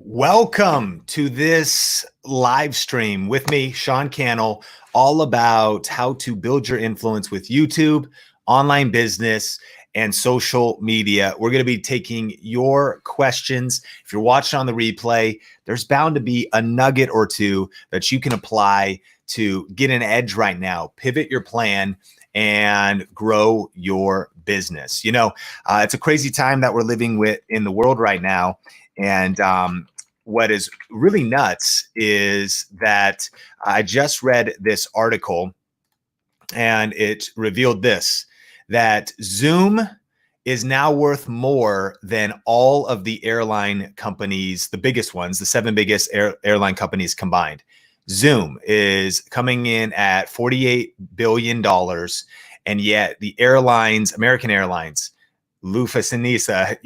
Welcome to this live stream with me, Sean Cannell, all about how to build your influence with YouTube, online business, and social media. We're going to be taking your questions. If you're watching on the replay, there's bound to be a nugget or two that you can apply to get an edge right now, pivot your plan, and grow your business. It's a crazy time that we're living with in the world right now. And what is really nuts is that I just read this article and it revealed this, that Zoom is now worth more than all of the airline companies, the biggest ones, the seven biggest airline companies combined. Zoom is coming in at $48 billion. And yet the airlines, American Airlines, Lufthansa,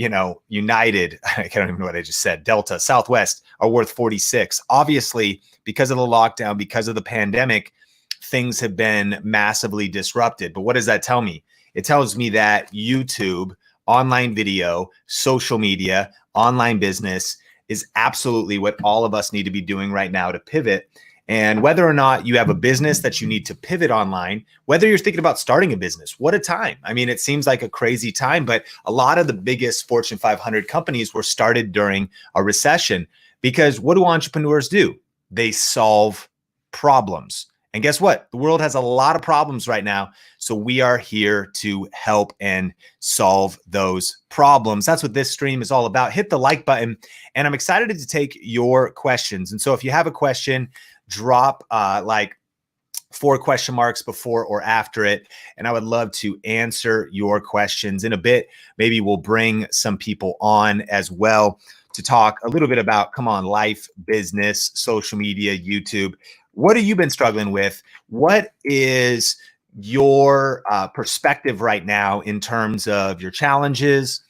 United, I don't even know what I just said, Delta, Southwest are worth 46. Obviously, because of the lockdown, because of the pandemic, things have been massively disrupted. But what does that tell me? It tells me that YouTube, online video, social media, online business is absolutely what all of us need to be doing right now to pivot. And whether or not you have a business that you need to pivot online, whether you're thinking about starting a business, what a time. I mean, it seems like a crazy time, but a lot of the biggest Fortune 500 companies were started during a recession because what do entrepreneurs do? They solve problems. And guess what? The world has a lot of problems right now. So we are here to help and solve those problems. That's what this stream is all about. Hit the like button. And I'm excited to take your questions. And so if you have a question, drop like 4 question marks before or after it. And I would love to answer your questions in a bit. Maybe we'll bring some people on as well to talk a little bit about, life, business, social media, YouTube. What have you been struggling with? What is your perspective right now in terms of your challenges?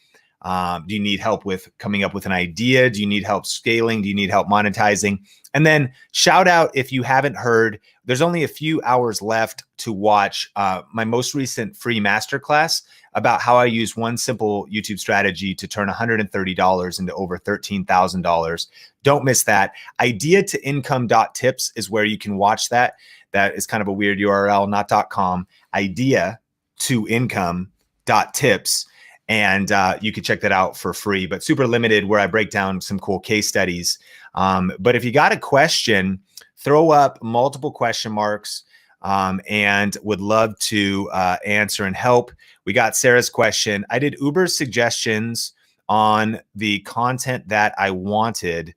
Do you need help with coming up with an idea? Do you need help scaling? Do you need help monetizing? And then shout out if you haven't heard, there's only a few hours left to watch my most recent free masterclass about how I use one simple YouTube strategy to turn $130 into over $13,000. Don't miss that. Idea-to-income.tips is where you can watch that. That is kind of a weird URL, not .com. Idea-to-income.tips. And you can check that out for free, but super limited, where I break down some cool case studies. But if you got a question, throw up multiple question marks and would love to answer and help. We got Sarah's question. I did Uber's suggestions on the content that I wanted.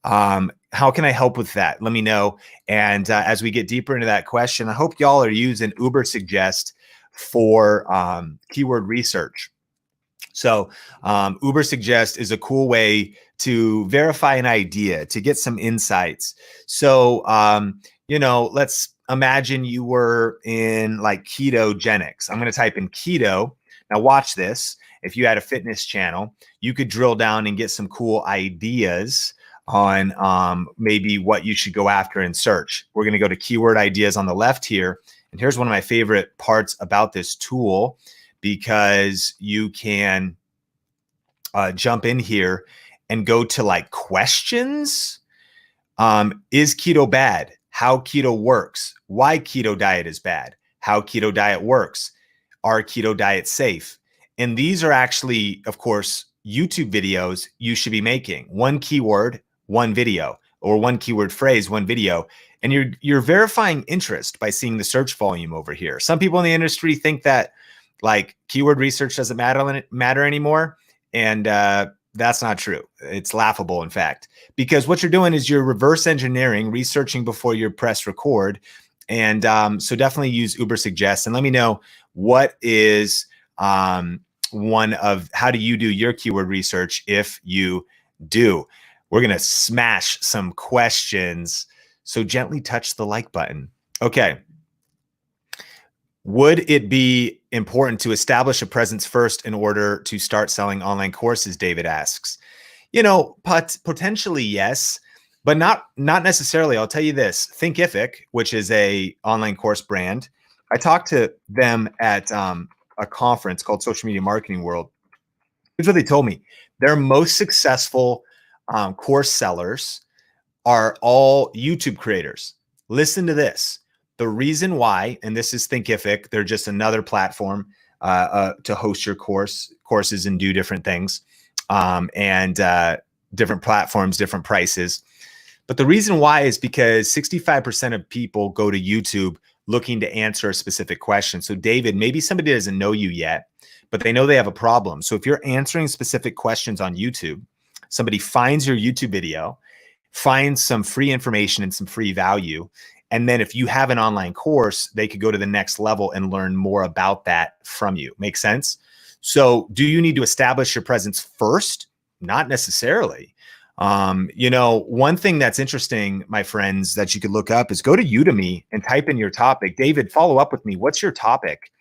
How can I help with that? Let me know. And as we get deeper into that question, I hope y'all are using Uber Suggest for keyword research. So Uber Suggest is a cool way to verify an idea, to get some insights. So, let's imagine you were in like ketogenics. I'm going to type in keto. Now watch this. If you had a fitness channel, you could drill down and get some cool ideas on maybe what you should go after in search. We're going to go to keyword ideas on the left here. And here's one of my favorite parts about this tool, because you can jump in here and go to like questions. Is keto bad? How keto works? Why keto diet is bad? How keto diet works? Are keto diets safe? And these are actually, of course, YouTube videos you should be making. One keyword, one video, or one keyword phrase, one video. And you're verifying interest by seeing the search volume over here. Some people in the industry think that like keyword research doesn't matter anymore. And that's not true. It's laughable, in fact, because what you're doing is you're reverse engineering, researching before you press record. And so definitely use Uber Suggest, and let me know what is one of, how do you do your keyword research if you do? We're going to smash some questions. So gently touch the like button. Okay. Would it be important to establish a presence first in order to start selling online courses? David asks. Potentially yes, but not necessarily. I'll tell you this. Thinkific, which is a online course brand, I talked to them at a conference called Social Media Marketing World. Here's what they told me. Their most successful course sellers are all YouTube creators. Listen to this. The reason why, and this is Thinkific, they're just another platform to host your courses and do different things, and different platforms, different prices. But the reason why is because 65% of people go to YouTube looking to answer a specific question. So David, maybe somebody doesn't know you yet, but they know they have a problem. So if you're answering specific questions on YouTube, somebody finds your YouTube video, finds some free information and some free value. And then if you have an online course, they could go to the next level and learn more about that from you. Make sense? So do you need to establish your presence first? Not necessarily. One thing that's interesting, my friends, that you could look up is go to Udemy and type in your topic. David, follow up with me. What's your topic?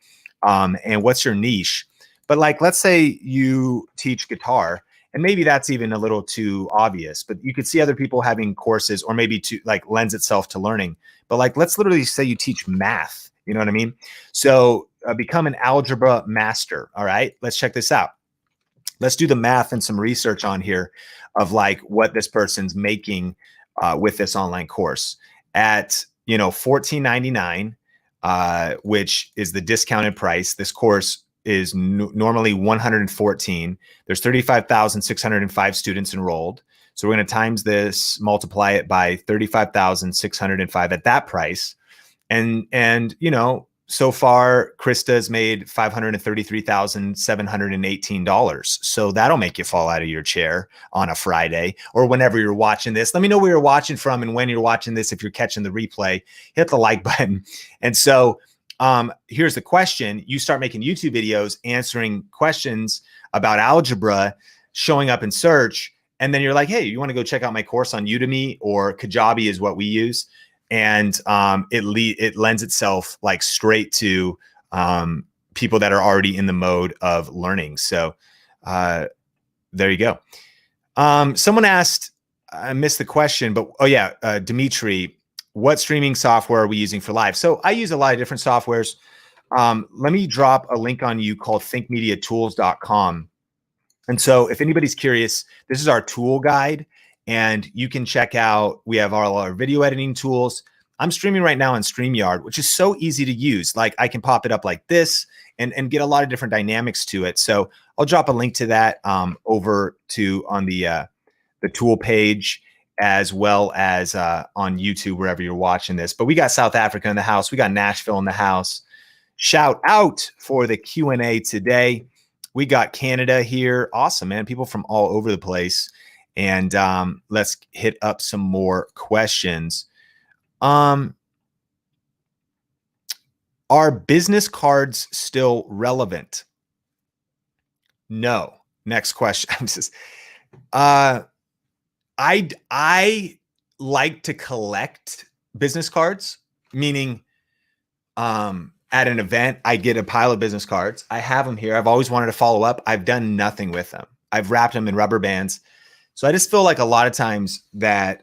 And what's your niche? But like, let's say you teach guitar, and maybe that's even a little too obvious, but you could see other people having courses, or maybe to like lends itself to learning. But like, let's literally say you teach math. You know what I mean? So become an algebra master. All right, let's check this out. Let's do the math and some research on here of like what this person's making with this online course at, $14.99, which is the discounted price. This course is normally $114. There's 35,605 students enrolled. So we're going to times this, multiply it by 35,605 at that price. And so far, Krista's made $533,718. So that'll make you fall out of your chair on a Friday or whenever you're watching this. Let me know where you're watching from and when you're watching this. If you're catching the replay, hit the like button. And so here's the question. You start making YouTube videos, answering questions about algebra, showing up in search. And then you're like, hey, you want to go check out my course on Udemy, or Kajabi is what we use. And it lends itself like straight to people that are already in the mode of learning. So there you go. Someone asked, I missed the question, but Dimitri, what streaming software are we using for live? So I use a lot of different softwares. Let me drop a link on you called thinkmediatools.com. And so if anybody's curious, this is our tool guide. And you can check out, we have all our video editing tools. I'm streaming right now on Streamyard, which is so easy to use. Like I can pop it up like this and get a lot of different dynamics to it. So I'll drop a link to that over to on the tool page, as well as on YouTube, wherever you're watching this. But we got South Africa in the house. We got Nashville in the house. Shout out for the Q&A today. We got Canada here. Awesome, man. People from all over the place. And let's hit up some more questions. Are business cards still relevant? No. Next question. I like to collect business cards, meaning at an event, I get a pile of business cards. I have them here. I've always wanted to follow up. I've done nothing with them. I've wrapped them in rubber bands. So I just feel like a lot of times that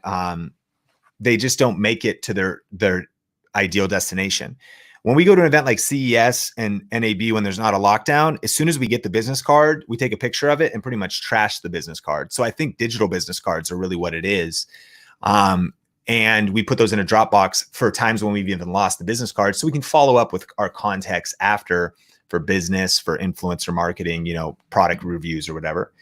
they just don't make it to their ideal destination. When we go to an event like CES and NAB, when there's not a lockdown, as soon as we get the business card, we take a picture of it and pretty much trash the business card. So I think digital business cards are really what it is. And we put those in a Dropbox for times when we've even lost the business card, so we can follow up with our contacts after for business, for influencer marketing, product reviews or whatever.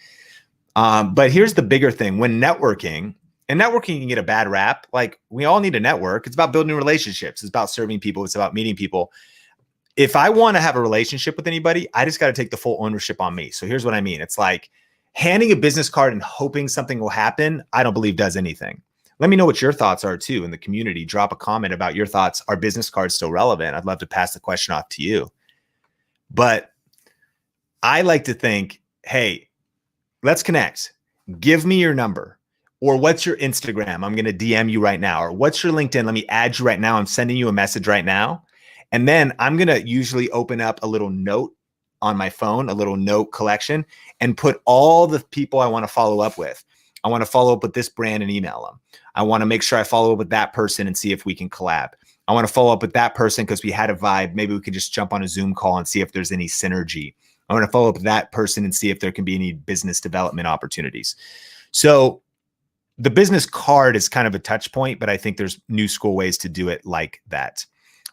But here's the bigger thing. When networking, and networking can get a bad rap. Like, we all need a network. It's about building relationships. It's about serving people. It's about meeting people. If I want to have a relationship with anybody, I just got to take the full ownership on me. So here's what I mean. It's like handing a business card and hoping something will happen, I don't believe does anything. Let me know what your thoughts are too in the community. Drop a comment about your thoughts. Are business cards still relevant? I'd love to pass the question off to you. But I like to think, hey, let's connect. Give me your number. Or what's your Instagram? I'm going to DM you right now. Or what's your LinkedIn? Let me add you right now. I'm sending you a message right now. And then I'm going to usually open up a little note on my phone, a little note collection, and put all the people I want to follow up with. I want to follow up with this brand and email them. I want to make sure I follow up with that person and see if we can collab. I want to follow up with that person because we had a vibe. Maybe we could just jump on a Zoom call and see if there's any synergy. I want to follow up with that person and see if there can be any business development opportunities. So the business card is kind of a touch point, but I think there's new school ways to do it like that.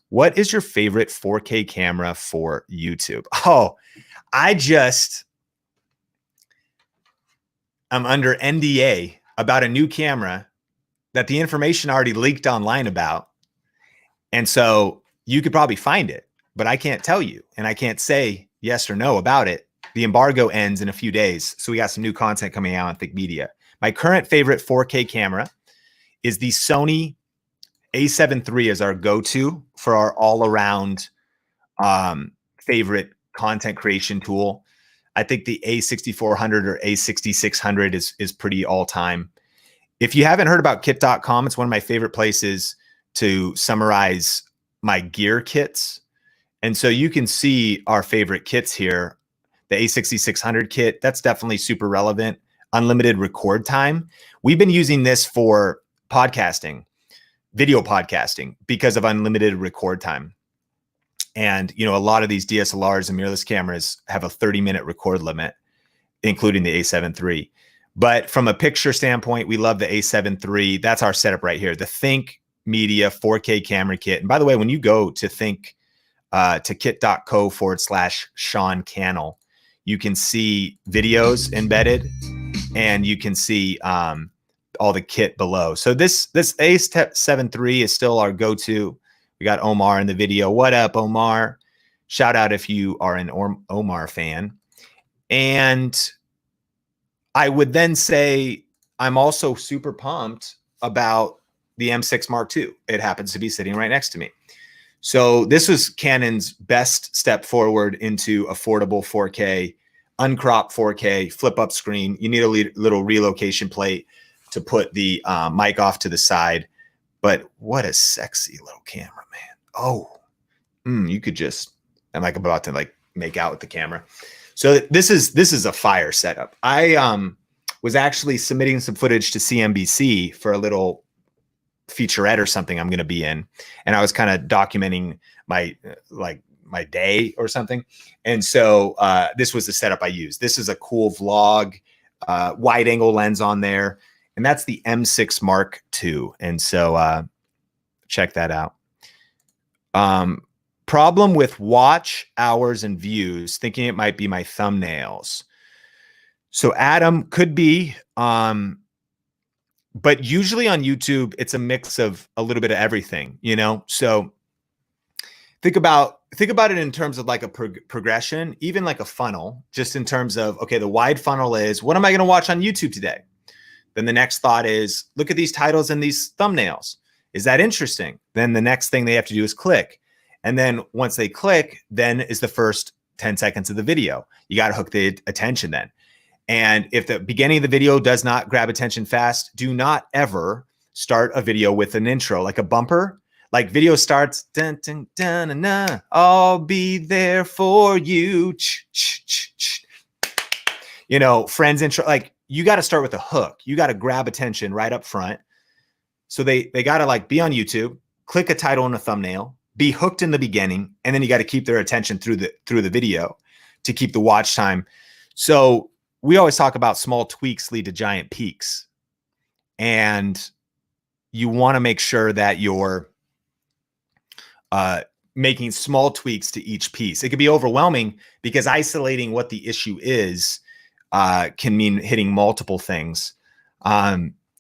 What is your favorite 4K camera for YouTube? Oh, I'm under NDA about a new camera that the information already leaked online about. And so you could probably find it, but I can't tell you. And I can't say yes or no about it. The embargo ends in a few days. So we got some new content coming out on Think Media. My current favorite 4K camera is the Sony A7 III is our go-to for our all-around favorite content creation tool. I think the A6400 or A6600 is pretty all-time. If you haven't heard about kit.com, it's one of my favorite places to summarize my gear kits. And so you can see our favorite kits here. The A6600 kit, that's definitely super relevant. Unlimited record time. We've been using this for podcasting, video podcasting, because of unlimited record time. And, you know, a lot of these DSLRs and mirrorless cameras have a 30-minute record limit, including the A7 III. But from a picture standpoint, we love the A7 III. That's our setup right here. The Think Media 4K camera kit. And by the way, when you go to think to kit.co/Sean Cannell, you can see videos embedded and you can see all the kit below. So this A7 III is still our go-to. We got Omar in the video. What up, Omar? Shout out if you are an Omar fan. And I would then say I'm also super pumped about the M6 Mark II. It happens to be sitting right next to me. So this was Canon's best step forward into affordable 4K, uncropped 4K, flip up screen. You need a little relocation plate to put the mic off to the side. But what a sexy little camera, man. Oh, you could just, I'm like about to like make out with the camera. So this is a fire setup. I was actually submitting some footage to CNBC for a little featurette or something I'm going to be in. And I was kind of documenting my day or something. And so this was the setup I used. This is a cool vlog, wide angle lens on there. And that's the M6 Mark II. And so check that out. Problem with watch hours and views, thinking it might be my thumbnails. So Adam, could be, but usually on YouTube, it's a mix of a little bit of everything, you know? So think about it in terms of like a progression, even like a funnel, just in terms of, okay, the wide funnel is, what am I going to watch on YouTube today? Then the next thought is, look at these titles and these thumbnails. Is that interesting? Then the next thing they have to do is click. And then once they click, then is the first 10 seconds of the video. You got to hook the attention then. And if the beginning of the video does not grab attention fast, do not ever start a video with an intro, like a bumper. Like video starts, dun, dun, dun, dun, dun, I'll be there for you. You know, Friends intro, like you got to start with a hook. You got to grab attention right up front. So they got to like be on YouTube, click a title and a thumbnail, be hooked in the beginning, and then you got to keep their attention through the video to keep the watch time. So we always talk about small tweaks lead to giant peaks. And you want to make sure that you're making small tweaks to each piece. It could be overwhelming because isolating what the issue is can mean hitting multiple things.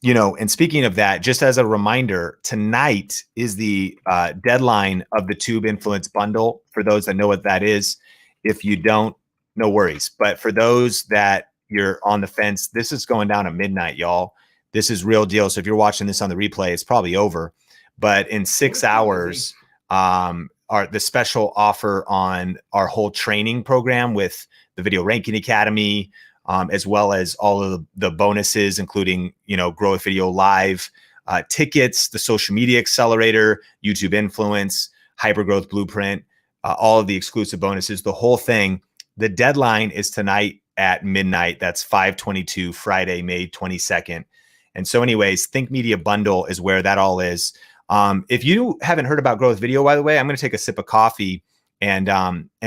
You know, and speaking of that, just as a reminder, tonight is the deadline of the Tube Influence Bundle. For those that know what that is, if you don't, no worries. But for those that you're on the fence, this is going down at midnight, y'all. This is real deal. So if you're watching this on the replay, it's probably over. But in 6 hours, the special offer on our whole training program with the Video Ranking Academy, as well as all of the bonuses, including, you know, Grow with Video Live, tickets, the social media accelerator, YouTube influence, hypergrowth blueprint, all of the exclusive bonuses, the whole thing. The deadline is tonight at midnight. That's 5/22, Friday, May 22nd. And so anyways, Think Media Bundle is where that all is. If you haven't heard about Growth Video, by the way, I'm going to take a sip of coffee and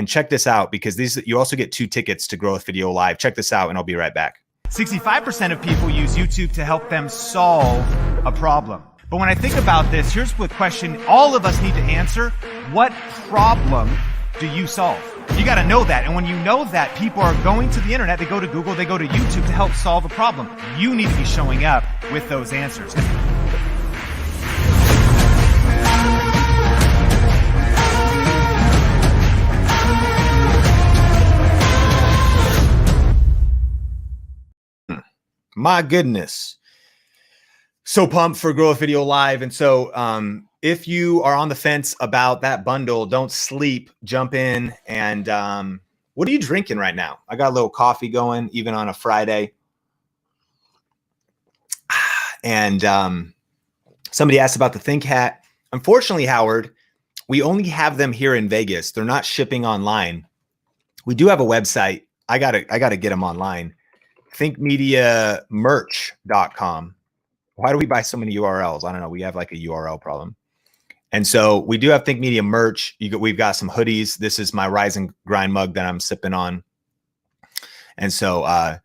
check this out, because you also get 2 tickets to Growth Video Live. Check this out and I'll be right back. 65% of people use YouTube to help them solve a problem. But when I think about this, here's the question all of us need to answer. What problem do you solve? You got to know that. And when you know that, people are going to the internet, they go to Google, they go to YouTube to help solve a problem. You need to be showing up with those answers. My goodness. So pumped for Growth Video Live. And so if you are on the fence about that bundle, don't sleep, jump in. And what are you drinking right now? I got a little coffee going, even on a Friday. And somebody asked about the Think Hat. Unfortunately, Howard, we only have them here in Vegas. They're not shipping online. We do have a website. I gotta get them online. thinkmediamerch.com. Why do we buy so many URLs? I don't know. We have like a URL problem. And so we do have Think Media merch. We've got some hoodies. This is my Rise and Grind mug that I'm sipping on. And so a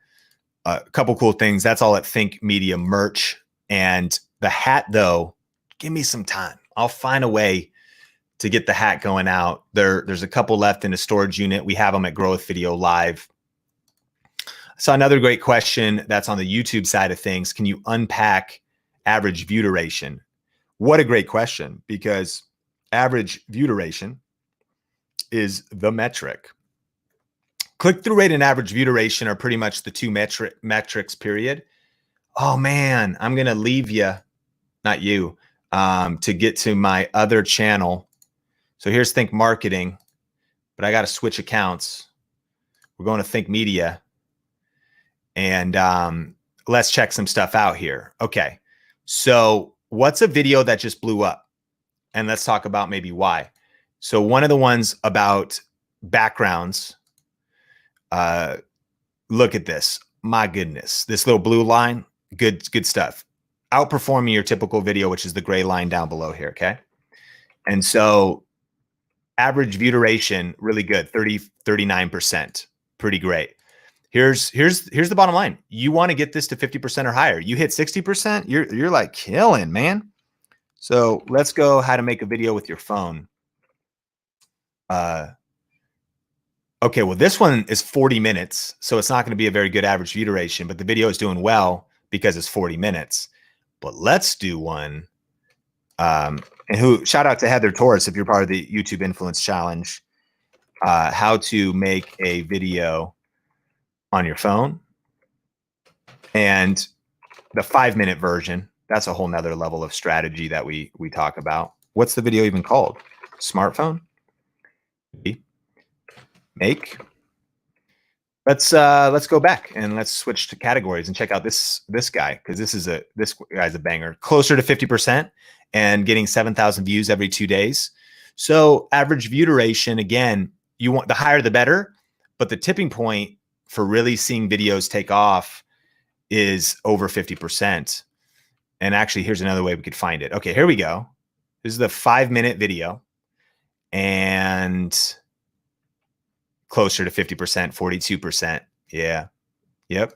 couple cool things. That's all at Think Media merch. And the hat, though, give me some time. I'll find a way to get the hat going out. There's a couple left in the storage unit. We have them at Growth Video Live. So another great question that's on the YouTube side of things. Can you unpack average view duration? What a great question, because average view duration is the metric. Click-through rate and average view duration are pretty much the two metrics, period. Oh man, I'm going to leave you, not you, to get to my other channel. So here's Think Marketing, but I got to switch accounts. We're going to Think Media. And let's check some stuff out here. Okay, so what's a video that just blew up? And let's talk about maybe why. So one of the ones about backgrounds, look at this. My goodness, this little blue line, good stuff. Outperforming your typical video, which is the gray line down below here, okay? And so average view duration, really good, 39%, pretty great. Here's the bottom line. You want to get this to 50% or higher. You hit 60%, you're like killing, man. So let's go how to make a video with your phone. Okay, well, this one is 40 minutes, so it's not going to be a very good average view duration, but the video is doing well because it's 40 minutes. But let's do one. And shout out to Heather Torres if you're part of the YouTube Influence Challenge. How to make a video on your phone, and the 5-minute version. That's a whole nother level of strategy that we talk about. What's the video even called? Smartphone? Make. Let's go back and let's switch to categories and check out this guy, because this guy's a banger. Closer to 50% and getting 7,000 views every 2 days. So average view duration, again, you want the higher the better, but the tipping point for really seeing videos take off is over 50%. And actually, here's another way we could find it. Okay, here we go. This is the 5-minute video and closer to 50%, 42%. Yeah. Yep.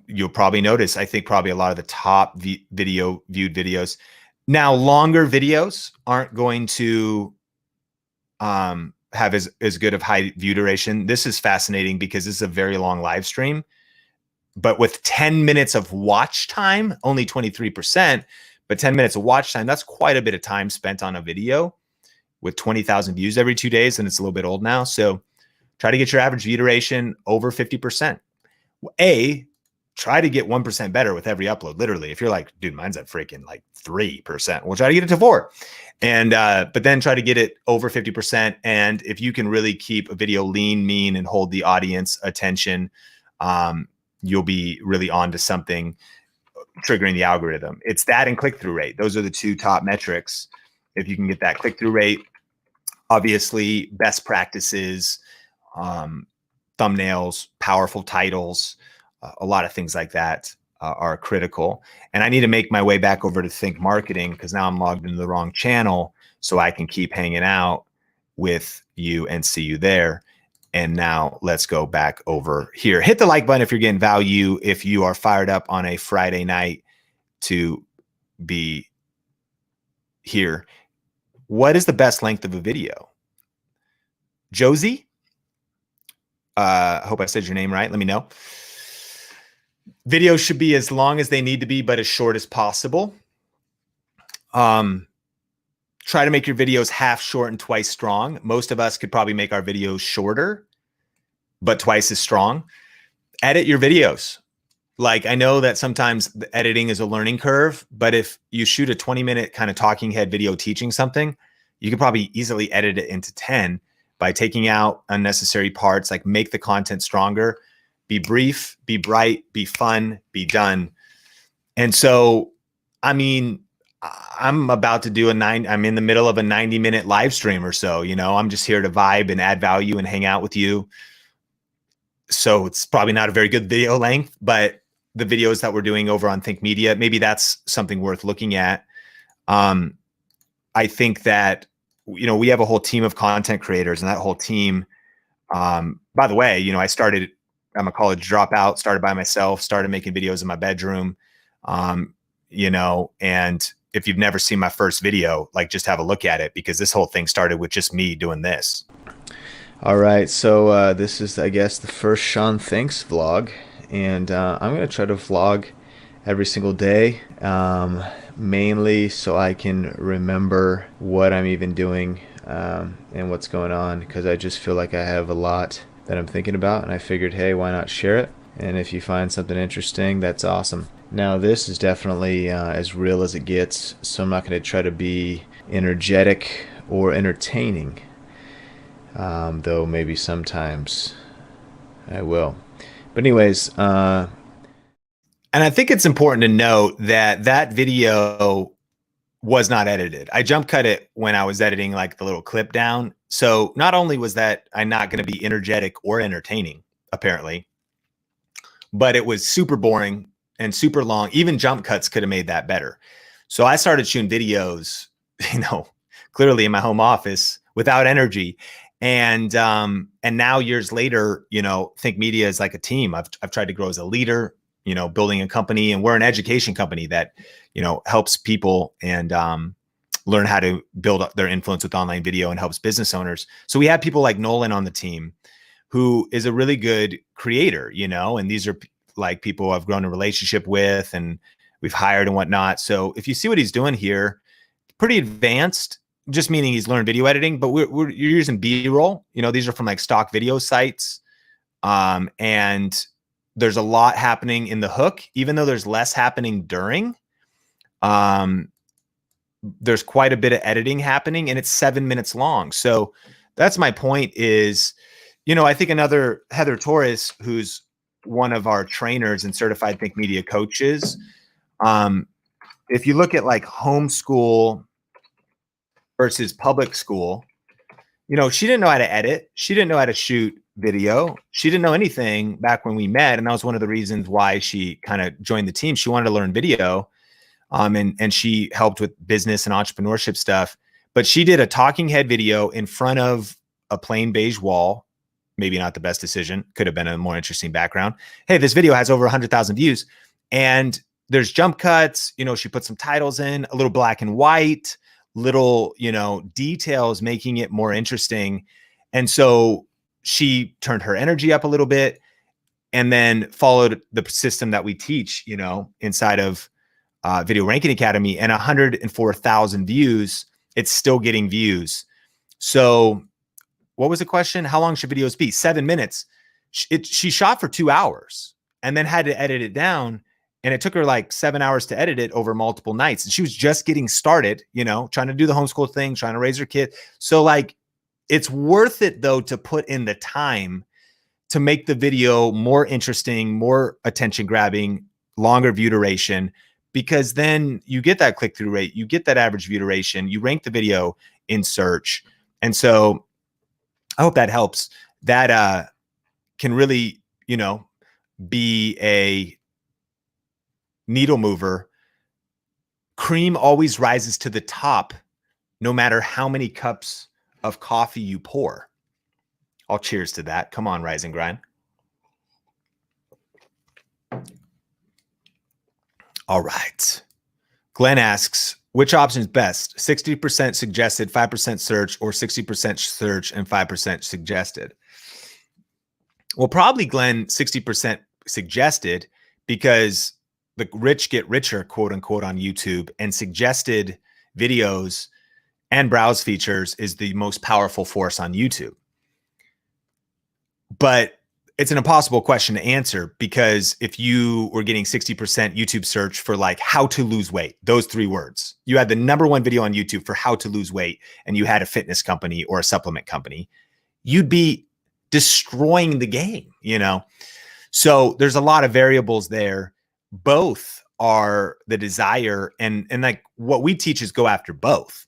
You'll probably notice, I think probably a lot of the top viewed videos. Now, longer videos aren't going to have as good of high view duration. This is fascinating because this is a very long live stream, but with 10 minutes of watch time, only 23%, but 10 minutes of watch time, that's quite a bit of time spent on a video with 20,000 views every 2 days. And it's a little bit old now. So try to get your average view duration over 50%. Try to get 1% better with every upload. Literally, if you're like, dude, mine's at freaking like 3%, we'll try to get it to 4%. And but then try to get it over 50%. And if you can really keep a video lean, mean, and hold the audience attention, you'll be really on to something, triggering the algorithm. It's that and click-through rate. Those are the two top metrics. If you can get that click-through rate, obviously best practices, thumbnails, powerful titles, a lot of things like that are critical. And I need to make my way back over to Think Marketing because now I'm logged into the wrong channel, so I can keep hanging out with you and see you there. And now let's go back over here. Hit the like button if you're getting value, if you are fired up on a Friday night to be here. What is the best length of a video? Josie, I hope I said your name right. Let me know. Videos should be as long as they need to be, but as short as possible. Try to make your videos half short and twice strong. Most of us could probably make our videos shorter, but twice as strong. Edit your videos. Like, I know that sometimes the editing is a learning curve, but if you shoot a 20-minute kind of talking head video teaching something, you could probably easily edit it into 10 by taking out unnecessary parts, like make the content stronger, be brief, be bright, be fun, be done. And so, I mean, I'm about to do I'm in the middle of a 90-minute live stream or so, you know, I'm just here to vibe and add value and hang out with you. So it's probably not a very good video length, but the videos that we're doing over on Think Media, maybe that's something worth looking at. I think that, you know, we have a whole team of content creators, and that whole team, by the way, you know, I'm a college dropout, started by myself, started making videos in my bedroom, you know, and if you've never seen my first video, like, just have a look at it, because this whole thing started with just me doing this. All right, so this is, I guess, the first Sean Thinks vlog, and I'm going to try to vlog every single day, mainly so I can remember what I'm even doing and what's going on, because I just feel like I have a lot that I'm thinking about, and I figured, hey, why not share it? And if you find something interesting, that's awesome. Now, this is definitely as real as it gets, so I'm not going to try to be energetic or entertaining, though maybe sometimes I will. But anyways, and I think it's important to note that that video was not edited. I jump cut it when I was editing like the little clip down. So not only was that I'm not going to be energetic or entertaining, apparently, but it was super boring and super long. Even jump cuts could have made that better. So I started shooting videos, you know, clearly in my home office without energy. And now years later, you know, Think Media is like a team. I've tried to grow as a leader, you know, building a company, and we're an education company that, you know, helps people and learn how to build up their influence with online video, and helps business owners. So we have people like Nolan on the team, who is a really good creator, you know, and these are like people I've grown a relationship with and we've hired and whatnot. So if you see what he's doing here, pretty advanced, just meaning he's learned video editing, but you're using B-roll. You know, these are from like stock video sites. And there's a lot happening in the hook, even though there's less happening during. There's quite a bit of editing happening, and it's 7 minutes long. So that's my point is, you know, I think another Heather Torres, who's one of our trainers and certified Think Media coaches. If you look at like homeschool versus public school, you know, she didn't know how to edit. She didn't know how to shoot video. She didn't know anything back when we met. And that was one of the reasons why she kind of joined the team. She wanted to learn video. And she helped with business and entrepreneurship stuff, but she did a talking head video in front of a plain beige wall. Maybe not the best decision. Could have been a more interesting background. Hey, this video has over 100,000 views, and there's jump cuts. You know, she put some titles in, a little black and white, little, you know, details, making it more interesting. And so she turned her energy up a little bit, and then followed the system that we teach, you know, inside of Video Ranking Academy, and 104,000 views. It's still getting views. So what was the question? How long should videos be? 7 minutes. She shot for 2 hours and then had to edit it down. And it took her like 7 hours to edit it over multiple nights. And she was just getting started, you know, trying to do the homeschool thing, trying to raise her kid. So like, it's worth it though, to put in the time to make the video more interesting, more attention grabbing, longer view duration, because then you get that click-through rate, you get that average view duration, you rank the video in search. And so I hope that helps. That can really, you know, be a needle mover. Cream always rises to the top, no matter how many cups of coffee you pour. I'll cheers to that. Come on, Rise and Grind. All right. Glenn asks, which option is best? 60% suggested, 5% search, or 60% search and 5% suggested? Well, probably, Glenn, 60% suggested, because the rich get richer, quote unquote, on YouTube, and suggested videos and browse features is the most powerful force on YouTube. But it's an impossible question to answer, because if you were getting 60% YouTube search for like how to lose weight, those 3 words, you had the #1 video on YouTube for how to lose weight, and you had a fitness company or a supplement company, you'd be destroying the game, you know? So there's a lot of variables there. Both are the desire, and like what we teach is go after both.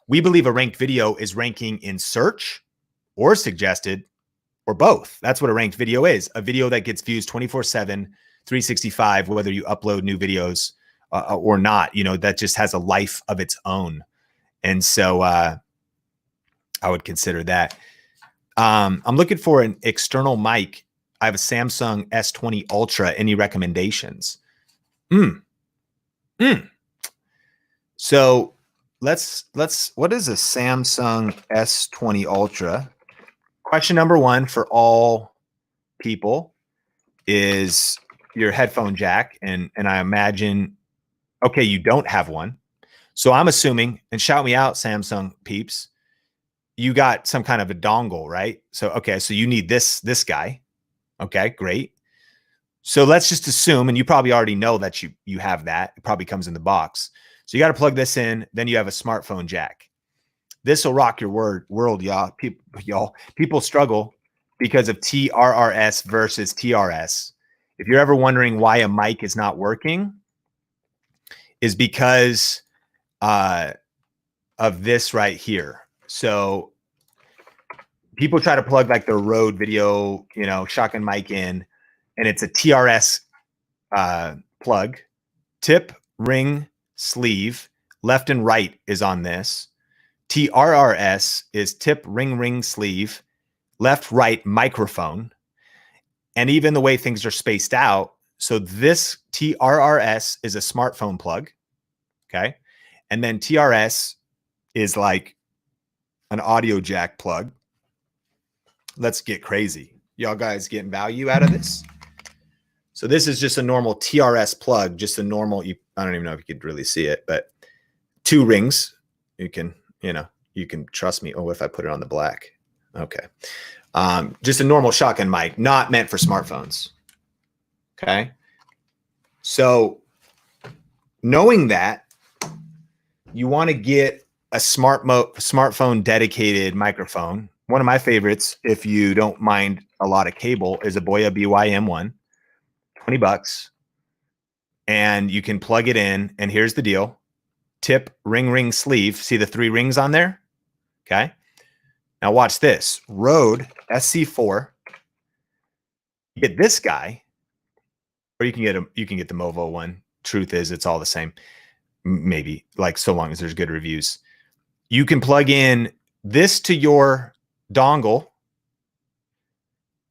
We believe a ranked video is ranking in search or suggested, or both. That's what a ranked video is. A video that gets views 24/7, 365, whether you upload new videos or not, you know, that just has a life of its own. And so I would consider that. I'm looking for an external mic. I have a Samsung S20 Ultra. Any recommendations? So let's, what is a Samsung S20 Ultra? Question number 1 for all people is your headphone jack. And I imagine, okay, you don't have one. So I'm assuming, and shout me out, Samsung peeps, you got some kind of a dongle, right? So, okay, so you need this guy. Okay, great. So let's just assume, and you probably already know that you have that. It probably comes in the box. So you got to plug this in. Then you have a smartphone jack. This will rock your world, y'all. People struggle because of TRRS versus TRS. If you're ever wondering why a mic is not working, is because of this right here. So people try to plug like their Rode video, you know, shotgun mic in, and it's a TRS plug. Tip, ring, sleeve, left and right is on this. TRRS is tip, ring, sleeve, left, right, microphone. And even the way things are spaced out. So this TRRS is a smartphone plug. Okay. And then TRS is like an audio jack plug. Let's get crazy. Y'all guys getting value out of this? So this is just a normal TRS plug, just a normal, I don't even know if you could really see it, but 2 rings. You can, you know, you can trust me. Oh, what if I put it on the black? Okay. Just a normal shotgun mic, not meant for smartphones. Okay. So knowing that, you want to get a smartphone dedicated microphone. One of my favorites, if you don't mind a lot of cable, is a Boya BYM1, $20. And you can plug it in. And here's the deal. Tip, ring, sleeve. See the 3 rings on there? Okay. Now watch this. Rode SC4. You get this guy, or you can get the Movo one. Truth is, it's all the same. Maybe, like, so long as there's good reviews. You can plug in this to your dongle,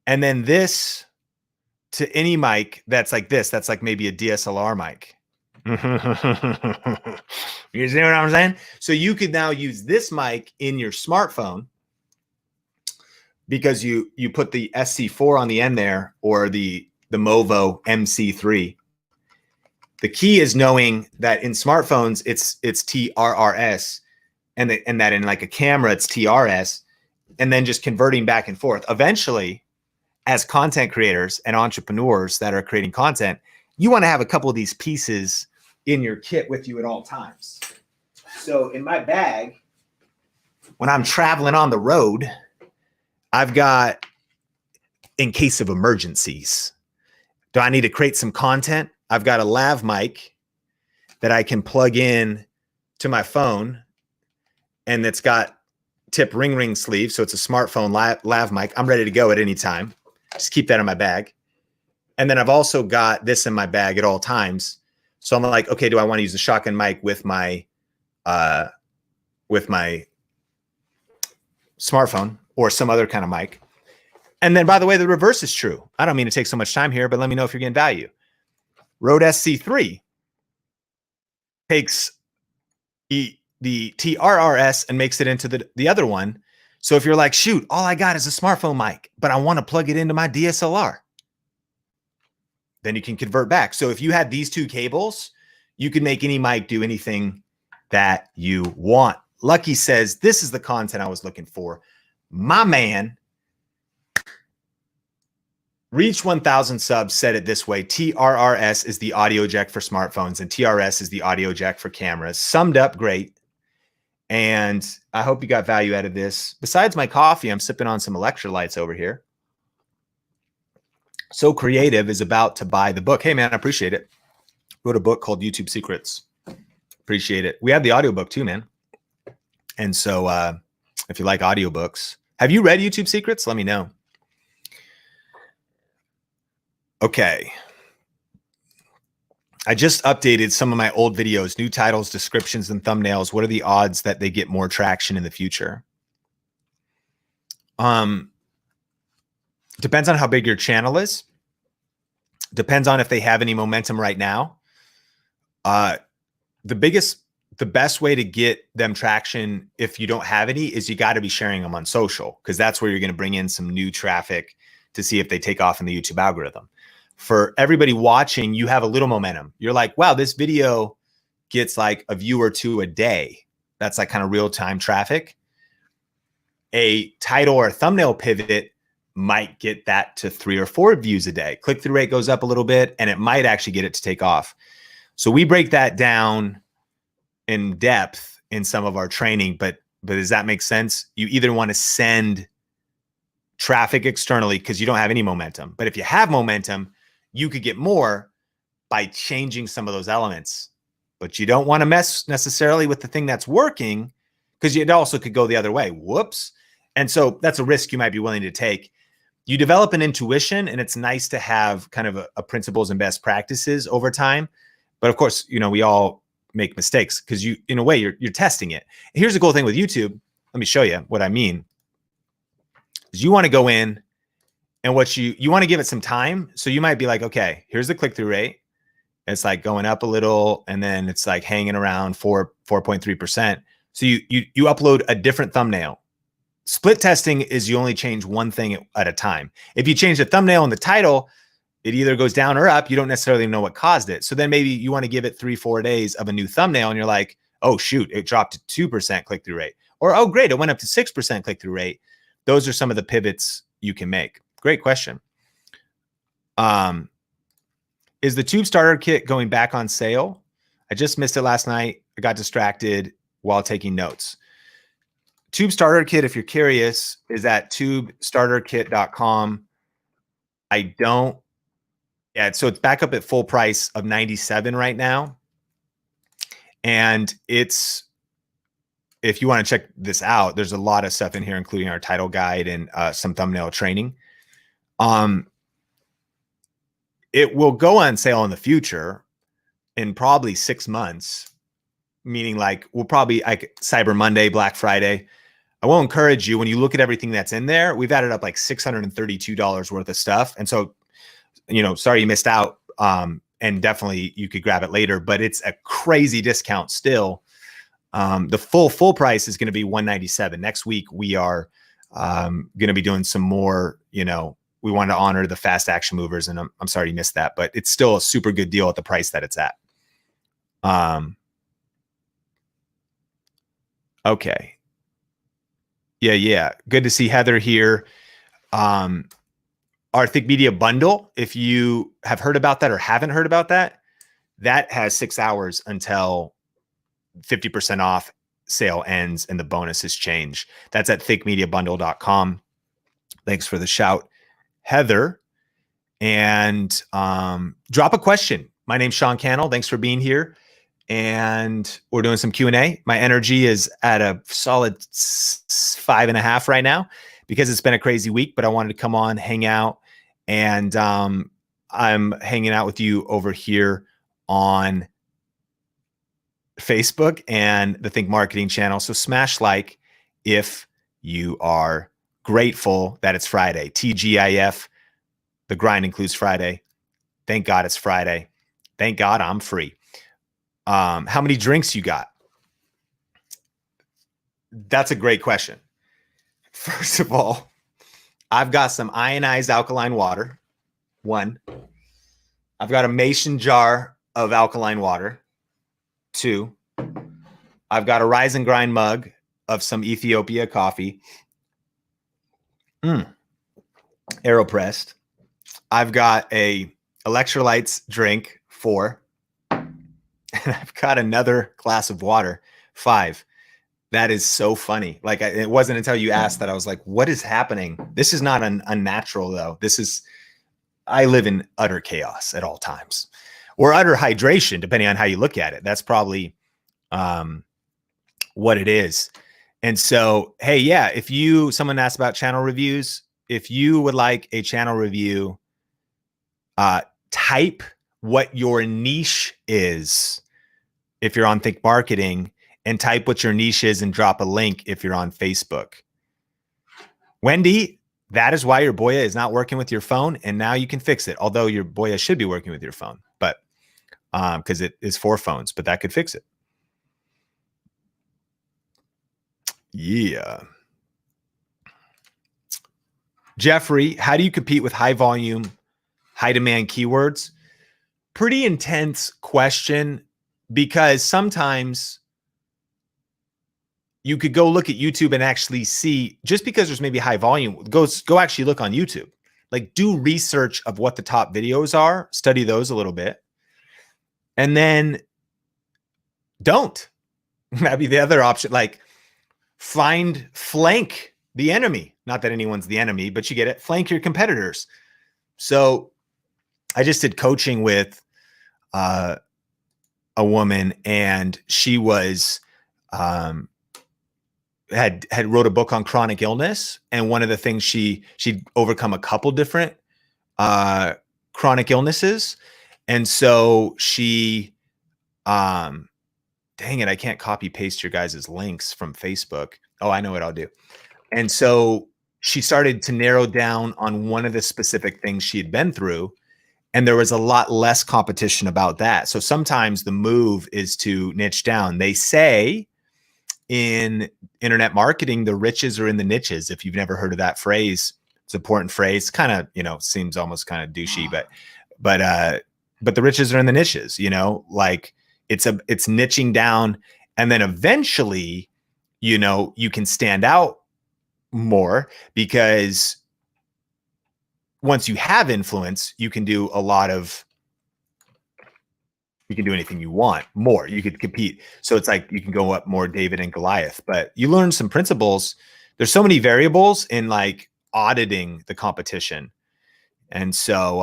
and then this to any mic that's like this. That's like maybe a DSLR mic. You see what I'm saying? So you could now use this mic in your smartphone because you put the SC4 on the end there, or the Movo MC3. The key is knowing that in smartphones it's TRRS, and that in like a camera it's TRS, and then just converting back and forth. Eventually, as content creators and entrepreneurs that are creating content, you want to have a couple of these pieces in your kit with you at all times. So in my bag, when I'm traveling on the road, I've got, in case of emergencies, do I need to create some content? I've got a lav mic that I can plug in to my phone, and it's got tip, ring sleeve. So it's a smartphone lav mic. I'm ready to go at any time. Just keep that in my bag. And then I've also got this in my bag at all times. So I'm like, okay, do I want to use the shotgun mic with my smartphone or some other kind of mic? And then, by the way, the reverse is true. I don't mean to take so much time here, but let me know if you're getting value. Rode SC3 takes the TRRS and makes it into the other one. So if you're like, shoot, all I got is a smartphone mic, but I want to plug it into my DSLR, then you can convert back. So if you had these two cables, you can make any mic do anything that you want. Lucky says, this is the content I was looking for. My man reached 1,000 subs, said it this way: TRRS is the audio jack for smartphones and TRS is the audio jack for cameras. Summed up great. And I hope you got value out of this. Besides my coffee, I'm sipping on some electrolytes over here. So Creative is about to buy the book. Hey, man, I appreciate it. Wrote a book called YouTube Secrets. Appreciate it. We have the audiobook too, man. And so if you like audiobooks, have you read YouTube Secrets? Let me know. Okay. I just updated some of my old videos, new titles, descriptions, and thumbnails. What are the odds that they get more traction in the future? Depends on how big your channel is. Depends on if they have any momentum right now. The best way to get them traction, if you don't have any, is you got to be sharing them on social, because that's where you're going to bring in some new traffic to see if they take off in the YouTube algorithm. For everybody watching, you have a little momentum. You're like, wow, this video gets like a view or two a day. That's like kind of real-time traffic. A title or thumbnail pivot might get that to 3 or 4 views a day. Click-through rate goes up a little bit, and it might actually get it to take off. So we break that down in depth in some of our training, but does that make sense? You either want to send traffic externally because you don't have any momentum. But if you have momentum, you could get more by changing some of those elements. But you don't want to mess necessarily with the thing that's working, because it also could go the other way. Whoops. And so that's a risk you might be willing to take. You develop an intuition, and it's nice to have kind of a principles and best practices over time. But of course, you know, we all make mistakes because you, in a way, you're testing it. Here's the cool thing with YouTube. Let me show you what I mean. Is you want to go in and what you want to give it some time. So you might be like, okay, here's the click-through rate. It's like going up a little, and then it's like hanging around 4.3%. So you upload a different thumbnail. Split testing is you only change one thing at a time. If you change the thumbnail and the title, it either goes down or up. You don't necessarily know what caused it. So then maybe you want to give it 3-4 days of a new thumbnail, and you're like, oh shoot, it dropped to 2% click-through rate. Or, oh great, it went up to 6% click-through rate. Those are some of the pivots you can make. Great question. Is the tube starter kit going back on sale? I just missed it last night. I got distracted while taking notes. Tube starter kit, if you're curious, is at tubestarterkit.com. So it's back up at full price of $97 right now. And it's, if you want to check this out, there's a lot of stuff in here, including our title guide and some thumbnail training. It will go on sale in the future in probably 6 months, meaning like we'll probably like Cyber Monday, Black Friday. I will encourage you, when you look at everything that's in there, we've added up like $632 worth of stuff. And so, you know, sorry you missed out. And definitely you could grab it later, but it's a crazy discount still. The full price is going to be $197. Next week, we are going to be doing some more, you know, we want to honor the fast action movers. And I'm sorry you missed that, but it's still a super good deal at the price that it's at. Okay. Yeah. Good to see Heather here. Our Thick Media bundle, if you have heard about that or haven't heard about that, that has 6 hours until 50% off sale ends and the bonuses change. That's at thickmediabundle.com. Thanks for the shout, Heather. And drop a question. My name's Sean Cannell. Thanks for being here. And we're doing some Q&A. My energy is at a solid 5.5 right now because it's been a crazy week, but I wanted to come on, hang out. And I'm hanging out with you over here on Facebook and the Think Marketing channel. So smash like if you are grateful that it's Friday. TGIF, the grind includes Friday. Thank God it's Friday. Thank God I'm free. How many drinks you got? That's a great question. First of all, I've got some ionized alkaline water. 1. I've got a mason jar of alkaline water. 2. I've got a rise and grind mug of some Ethiopia coffee. AeroPressed. I've got a electrolytes drink. 4. And I've got another glass of water. 5. That is so funny. Like, it wasn't until you asked that I was like, what is happening? This is not unnatural though. I live in utter chaos at all times, or utter hydration, depending on how you look at it. That's probably what it is. And so, hey, yeah, someone asked about channel reviews, if you would like a channel review, type what your niche is if you're on Think Marketing, and type what your niche is and drop a link if you're on Facebook. Wendy, that is why your Boya is not working with your phone, and now you can fix it. Although your Boya should be working with your phone, but because it is 4 phones, but that could fix it. Yeah. Jeffrey, how do you compete with high volume, high demand keywords? Pretty intense question, because sometimes you could go look at YouTube and actually see, just because there's maybe high volume, go actually look on YouTube. Like, do research of what the top videos are, study those a little bit, and then don't. That'd be the other option. Like, flank the enemy. Not that anyone's the enemy, but you get it. Flank your competitors. So I just did coaching with a woman, and she was, had wrote a book on chronic illness. And one of the things she'd overcome a couple different chronic illnesses. And so she, dang it, I can't copy paste your guys' links from Facebook. Oh, I know what I'll do. And so she started to narrow down on one of the specific things she had been through, and there was a lot less competition about that. So sometimes the move is to niche down. They say in internet marketing, the riches are in the niches. If you've never heard of that phrase, it's an important phrase. Kind of, seems almost kind of douchey, but the riches are in the niches. Like it's niching down, and then eventually, you can stand out more, because once you have influence, you can do anything you want more. You could compete. So it's like you can go up more David and Goliath, but you learn some principles. There's so many variables in like auditing the competition. And so,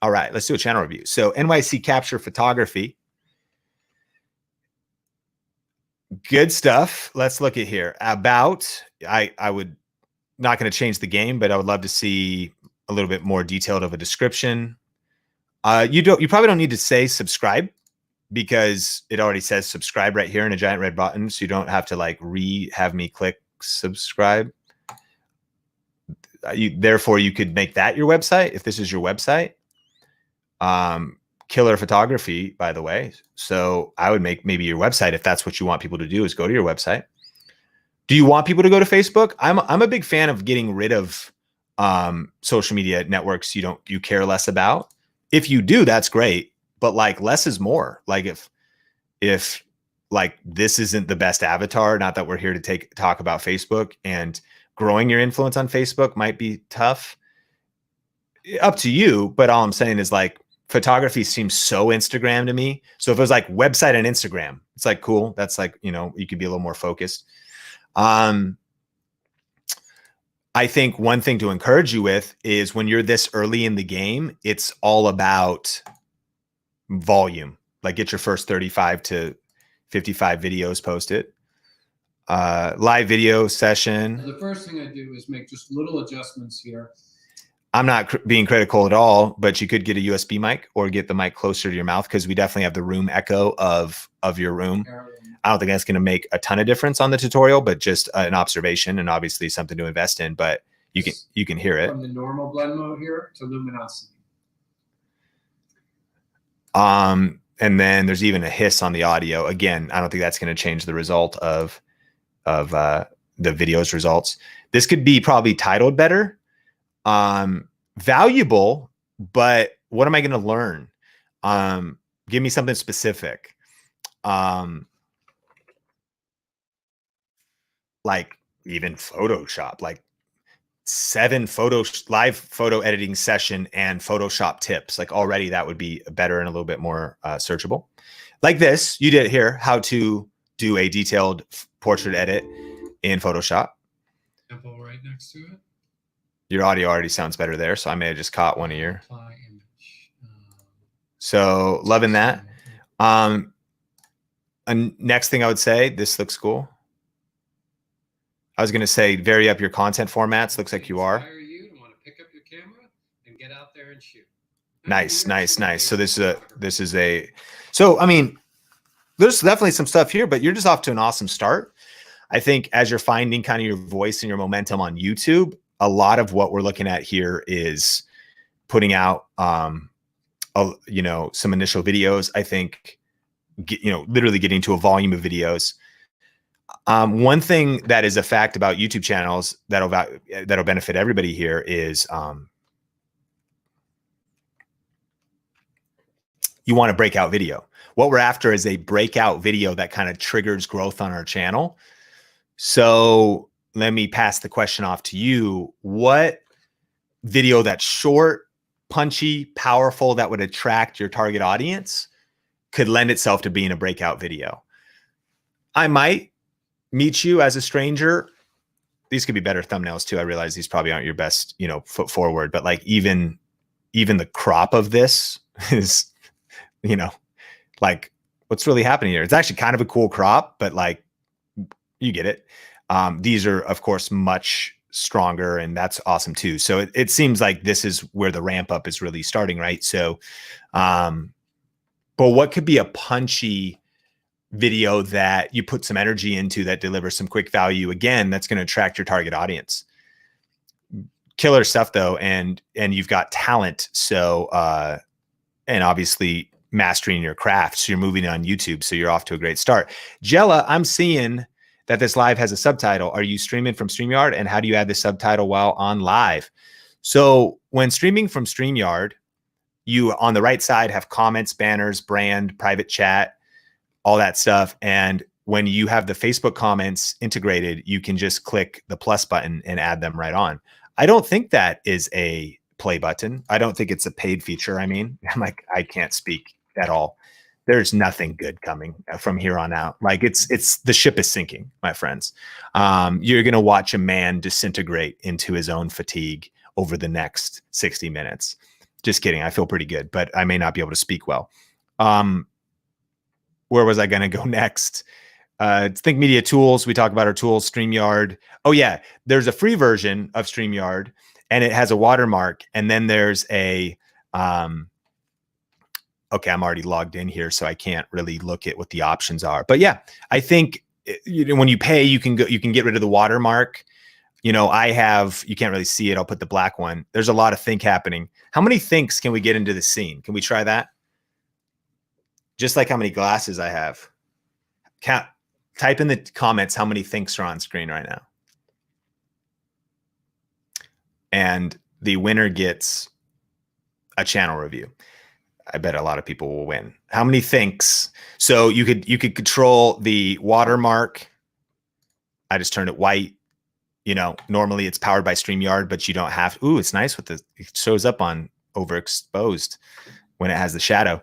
all right, let's do a channel review. So NYC Capture Photography. Good stuff. Let's look at here. I would not going to change the game, but I would love to see a little bit more detailed of a description. You probably don't need to say subscribe, because it already says subscribe right here in a giant red button. So you don't have to like have me click subscribe. Therefore you could make that your website. If this is your website, killer photography, by the way. So I would make maybe your website, if that's what you want people to do, is go to your website. Do you want people to go to Facebook? I'm a big fan of getting rid of social media networks you care less about. If you do, that's great. But like, less is more. Like if like this isn't the best avatar, not that we're here to talk about Facebook, and growing your influence on Facebook might be tough. Up to you. But all I'm saying is like, photography seems so Instagram to me. So if it was like website and Instagram, it's like, cool. That's like, you could be a little more focused. I think one thing to encourage you with is, when you're this early in the game, it's all about volume. Like, get your first 35 to 55 videos posted. Live video session. The first thing I do is make just little adjustments here. I'm not being critical at all, but you could get a USB mic or get the mic closer to your mouth, because we definitely have the room echo of your room. I don't think that's going to make a ton of difference on the tutorial, but just an observation and obviously something to invest in, but you can hear it. From the normal blend mode here to luminosity. And then there's even a hiss on the audio. Again, I don't think that's going to change the result of the video's results. This could be probably titled better, valuable, but what am I going to learn? Give me something specific. Like even Photoshop, like 7 live photo editing session and Photoshop tips. Like already that would be better and a little bit more searchable. Like this, you did here, how to do a detailed portrait edit in Photoshop. Tempo right next to it. Your audio already sounds better there, so I may have just caught one of your. Apply image. So loving that. And next thing I would say, this looks cool. I was going to say, vary up your content formats. Looks like you are. Inspire you to want to pick up your camera and get out there and shoot. Nice, nice, nice. So so I mean, there's definitely some stuff here, but you're just off to an awesome start. I think as you're finding kind of your voice and your momentum on YouTube, a lot of what we're looking at here is putting out, you know, some initial videos. I think, you know, literally getting to a volume of videos. One thing that is a fact about YouTube channels that'll benefit everybody here is you want a breakout video. What we're after is a breakout video that kind of triggers growth on our channel. So let me pass the question off to you. What video that's short, punchy, powerful, that would attract your target audience could lend itself to being a breakout video? I might meet you as a stranger. These could be better thumbnails too. I realize these probably aren't your best, you know, foot forward, but like even the crop of this is, you know, like what's really happening here. It's actually kind of a cool crop, but like you get it. These are of course much stronger, and that's awesome too. So it seems like this is where the ramp up is really starting, right? So, but what could be a punchy video that you put some energy into that delivers some quick value, again, that's going to attract your target audience? Killer stuff though. And you've got talent. So, and obviously mastering your craft. So you're moving on YouTube. So you're off to a great start. Jella, I'm seeing that this live has a subtitle. Are you streaming from Streamyard? And how do you add the subtitle while on live? So when streaming from Streamyard, you on the right side have comments, banners, brand, private chat, all that stuff. And when you have the Facebook comments integrated, you can just click the plus button and add them right on. I don't think that is a play button. I don't think it's a paid feature. I mean, I'm like, I can't speak at all. There's nothing good coming from here on out. Like it's the ship is sinking, my friends. You're going to watch a man disintegrate into his own fatigue over the next 60 minutes. Just kidding. I feel pretty good, but I may not be able to speak well. Where was I going to go next? Think Media Tools. We talk about our tools, StreamYard. Oh yeah. There's a free version of StreamYard and it has a watermark. And then there's a, okay, I'm already logged in here, so I can't really look at what the options are. But yeah, I think when you pay, you can get rid of the watermark. You know, you can't really see it. I'll put the black one. There's a lot of think happening. How many thinks can we get into the scene? Can we try that? Just like how many glasses I have. Type in the comments how many thinks are on screen right now. And the winner gets a channel review. I bet a lot of people will win. How many thinks? So you could control the watermark. I just turned it white. You know, normally it's powered by StreamYard, but you don't have. Ooh, it's nice with it shows up on overexposed when it has the shadow.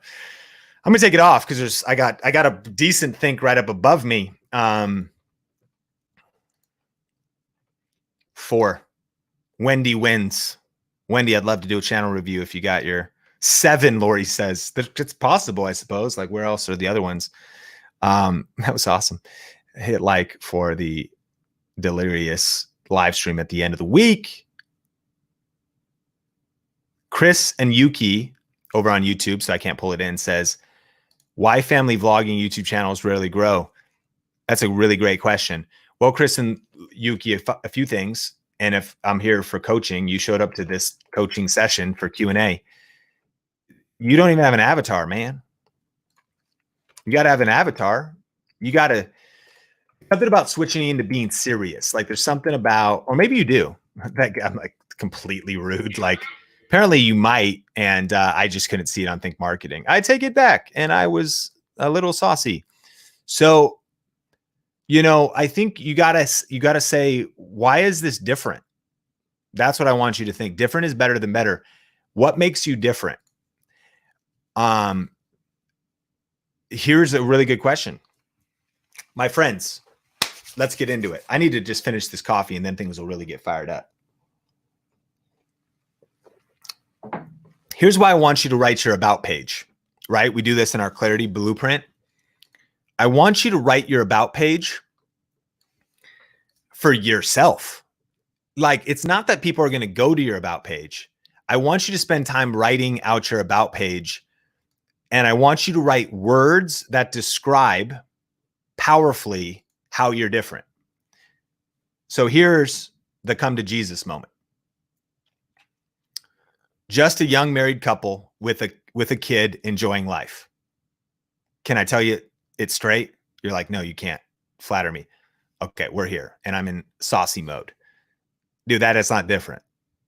I'm gonna take it off because I got a decent think right up above me. 4. Wendy wins. Wendy, I'd love to do a channel review if you got your 7. Lori says it's possible, I suppose. Like where else are the other ones? That was awesome. Hit like for the delirious live stream at the end of the week. Chris and Yuki over on YouTube, so I can't pull it in, says, why family vlogging YouTube channels rarely grow? That's a really great question. Well, Chris and Yuki, a few things. And if I'm here for coaching, you showed up to this coaching session for Q&A. You don't even have an avatar, man. You got to have an avatar. You got to, something about switching into being serious. Like there's something about, or maybe you do. I'm like completely rude. Like apparently you might. And I just couldn't see it on Think Marketing. I take it back. And I was a little saucy. So, you know, I think you gotta say, why is this different? That's what I want you to think. Different is better than better. What makes you different? Here's a really good question. My friends, let's get into it. I need to just finish this coffee and then things will really get fired up. Here's why I want you to write your about page, right? We do this in our Clarity Blueprint. I want you to write your about page for yourself. Like, it's not that people are going to go to your about page. I want you to spend time writing out your about page. And I want you to write words that describe powerfully how you're different. So here's the come to Jesus moment. Just a young married couple with a kid enjoying life. Can I tell you it's straight? You're like, no, you can't flatter me. Okay, we're here and I'm in saucy mode. Dude, that is not different.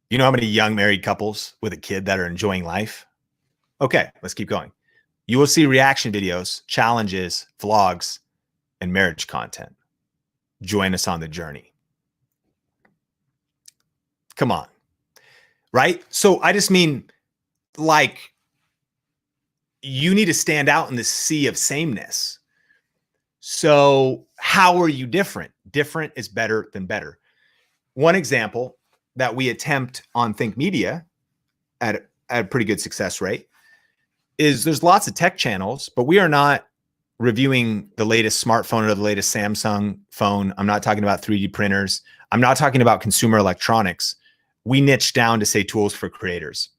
You know how many young married couples with a kid that are enjoying life? Okay, let's keep going. You will see reaction videos, challenges, vlogs, and marriage content. Join us on the journey. Come on. Right? So I just mean, like, you need to stand out in the sea of sameness. So how are you different? Different is better than better. One example that we attempt on Think Media at a pretty good success rate is there's lots of tech channels, but we are not reviewing the latest smartphone or the latest Samsung phone. I'm not talking about 3D printers. I'm not talking about consumer electronics. We niche down to say tools for creators,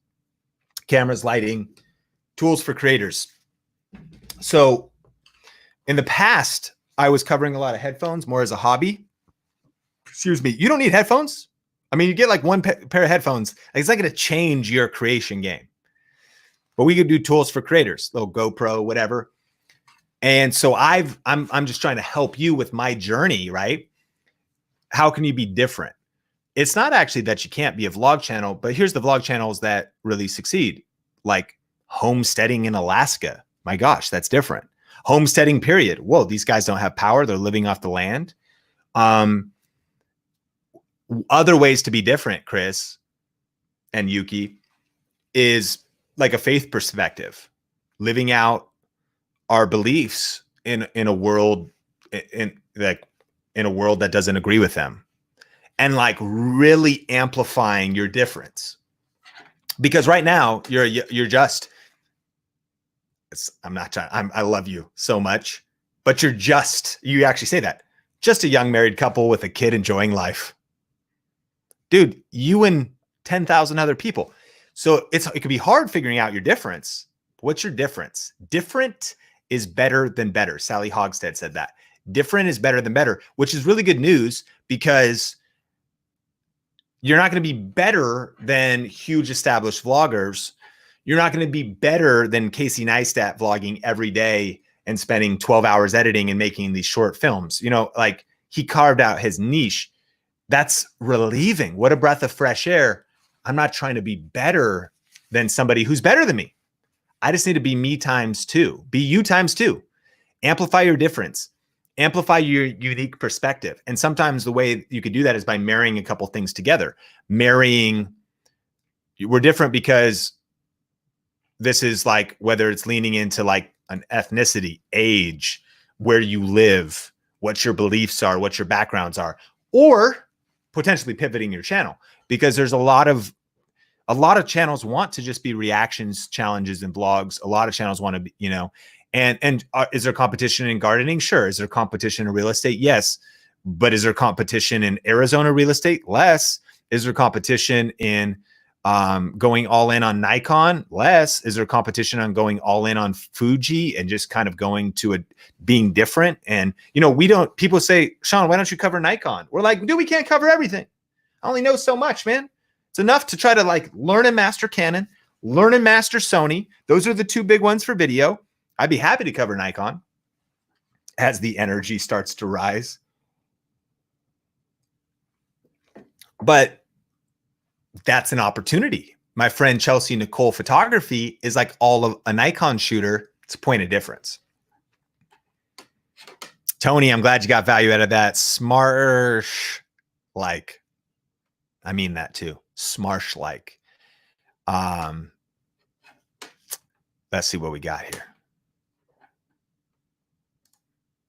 cameras, lighting, tools for creators. So in the past, I was covering a lot of headphones more as a hobby. Excuse me. You don't need headphones. I mean, you get like one pair of headphones. It's not going to change your creation game. But we could do tools for creators, little GoPro, whatever. And so I'm just trying to help you with my journey, right? How can you be different? It's not actually that you can't be a vlog channel, but here's the vlog channels that really succeed, like homesteading in Alaska. My gosh, that's different. Homesteading, period. Whoa, these guys don't have power. They're living off the land. Other ways to be different, Chris and Yuki, is like a faith perspective, living out our beliefs in a world in a world that doesn't agree with them, and like really amplifying your difference. Because right now you're just, I love you so much, but you actually say that, just a young married couple with a kid enjoying life. Dude, you and 10,000 other people. So it could be hard figuring out your difference. What's your difference? Different is better than better. Sally Hogstead said that. Different is better than better, which is really good news, because you're not going to be better than huge established vloggers. You're not going to be better than Casey Neistat vlogging every day and spending 12 hours editing and making these short films. You know, like, he carved out his niche. That's relieving. What a breath of fresh air. I'm not trying to be better than somebody who's better than me. I just need to be me times two. Be you times two. Amplify your difference. Amplify your unique perspective. And sometimes the way you could do that is by marrying a couple things together. We're different because this is like, whether it's leaning into like an ethnicity, age, where you live, what your beliefs are, what your backgrounds are, or potentially pivoting your channel, because there's a lot of channels want to just be reactions, challenges, and vlogs. A lot of channels want to be, you know, and is there competition in gardening? Sure. Is there competition in real estate? Yes. But is there competition in Arizona real estate? Less. Is there competition in going all in on Nikon? Less. Is there competition on going all in on Fuji and just kind of going to being different? And, you know, people say, Sean, why don't you cover Nikon? We're like, dude, we can't cover everything. I only know so much, man. It's enough to try to like learn and master Canon, learn and master Sony. Those are the two big ones for video. I'd be happy to cover Nikon as the energy starts to rise. But that's an opportunity. My friend Chelsea Nicole Photography is like all of a Nikon shooter. It's a point of difference. Tony, I'm glad you got value out of that. Smarsh like. I mean that too. Smarsh like. Let's see what we got here.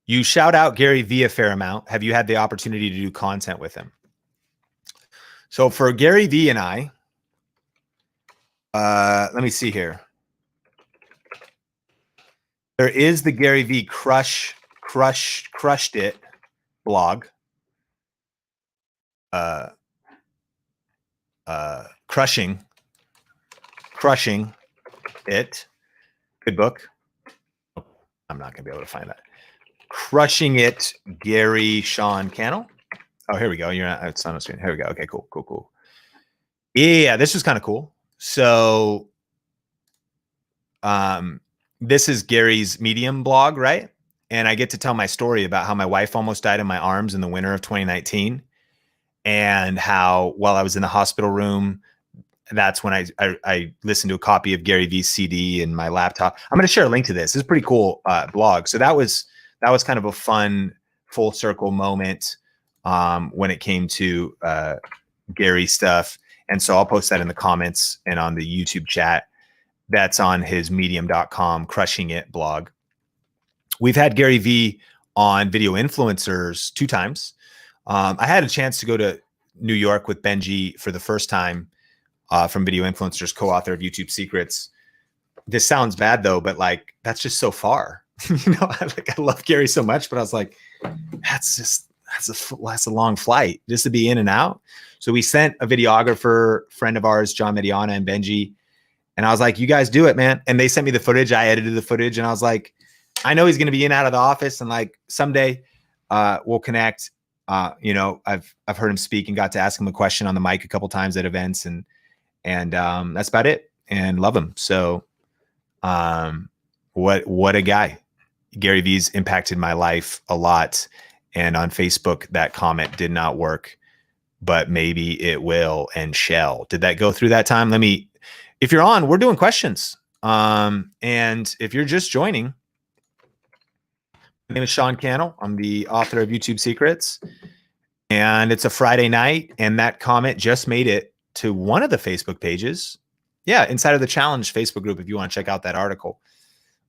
You shout out Gary Vee a fair amount. Have you had the opportunity to do content with him? So for Gary Vee and I, let me see here. There is the Gary Vee crushed it blog. Crushing it. Good book. I'm not gonna be able to find that. Crushing It, Gary Sean Cannell. Oh, here we go. You're not, it's on the screen. Here we go. Okay, cool. Yeah, this was kind of cool. So, this is Gary's Medium blog, right? And I get to tell my story about how my wife almost died in my arms in the winter of 2019, and how while I was in the hospital room, that's when I listened to a copy of Gary Vee's CD in my laptop. I'm going to share a link to this. It's a pretty cool blog. So that was kind of a fun full circle moment when it came to Gary stuff. And so I'll post that in the comments and on the YouTube chat. That's on his medium.com Crushing It blog. We've had Gary Vee on Video Influencers 2 times. I had a chance to go to New York with Benji for the first time from Video Influencers, co-author of YouTube Secrets. This sounds bad though, but like, that's just so far. You know, I love Gary so much, but I was like, that's a long flight just to be in and out. So we sent a videographer, friend of ours, John Mediana and Benji. And I was like, you guys do it, man. And they sent me the footage. I edited the footage and I was like, I know he's going to be in and out of the office. And like someday we'll connect. You know, I've heard him speak and got to ask him a question on the mic a couple times at events, and that's about it. And love him. So, what a guy. Gary Vee's impacted my life a lot. And on Facebook, that comment did not work, but maybe it will and shall. Did that go through that time? If you're on, we're doing questions. And if you're just joining, my name is Sean Cannell. I'm the author of YouTube Secrets, and it's a Friday night, and that comment just made it to one of the Facebook pages. Yeah, Inside of the Challenge Facebook group, if you want to check out that article.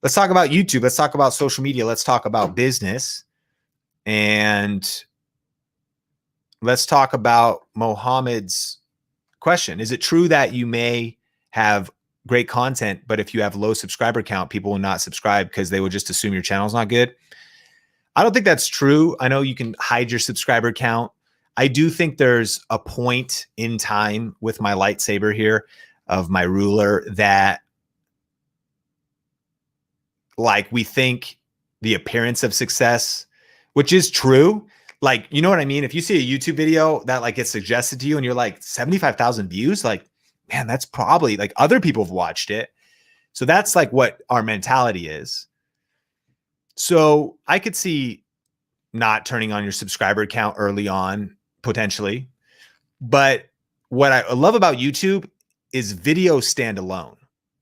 Let's talk about YouTube. Let's talk about social media. Let's talk about business. And let's talk about Mohammed's question. Is it true that you may have great content, but if you have low subscriber count, people will not subscribe because they will just assume your channel's not good? I don't think that's true. I know you can hide your subscriber count. I do think there's a point in time with my lightsaber here of my ruler that, like, we think the appearance of success, which is true. Like, you know what I mean? If you see a YouTube video that like gets suggested to you and you're like 75,000 views, like, man, that's probably like other people have watched it. So that's like what our mentality is. So I could see not turning on your subscriber count early on, potentially. But what I love about YouTube is video standalone.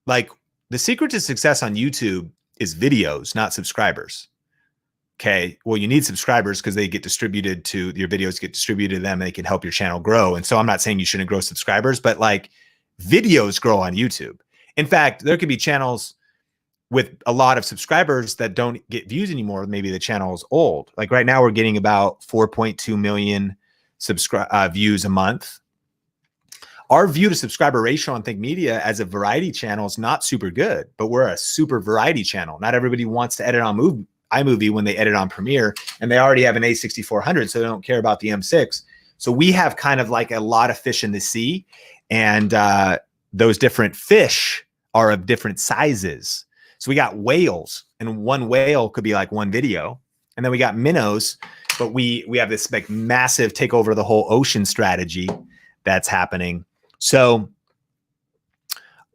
Like, the secret to success on YouTube is videos, not subscribers. Okay. Well, you need subscribers because they get distributed to your videos, get distributed to them, and they can help your channel grow. And so I'm not saying you shouldn't grow subscribers, but like, videos grow on YouTube. In fact, there could be channels with a lot of subscribers that don't get views anymore. Maybe the channel is old. Like right now we're getting about 4.2 million views a month. Our view to subscriber ratio on Think Media as a variety channel is not super good, but we're a super variety channel. Not everybody wants to edit on iMovie when they edit on Premiere, and they already have an A6400, so they don't care about the M6. So we have kind of like a lot of fish in the sea. And those different fish are of different sizes. So we got whales, and one whale could be like one video. And then we got minnows, but we have this like massive take over the whole ocean strategy that's happening. So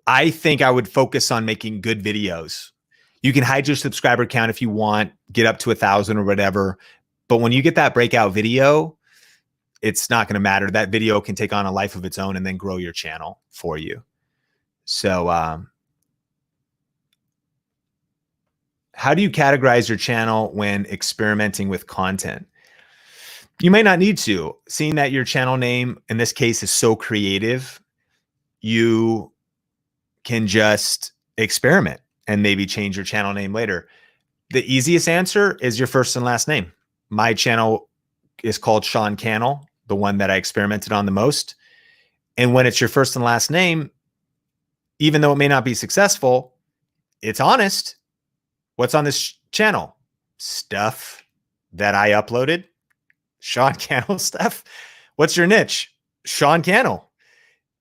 I think I would focus on making good videos. You can hide your subscriber count if you want, get up to 1,000 or whatever. But when you get that breakout video, it's not going to matter. That video can take on a life of its own and then grow your channel for you. So how do you categorize your channel when experimenting with content? You may not need to. Seeing that your channel name, in this case, is so creative, you can just experiment and maybe change your channel name later. The easiest answer is your first and last name. My channel is called Sean Cannell, the one that I experimented on the most. And when it's your first and last name, even though it may not be successful, it's honest. What's on this channel? Stuff that I uploaded. Sean Cannell stuff. What's your niche? Sean Cannell.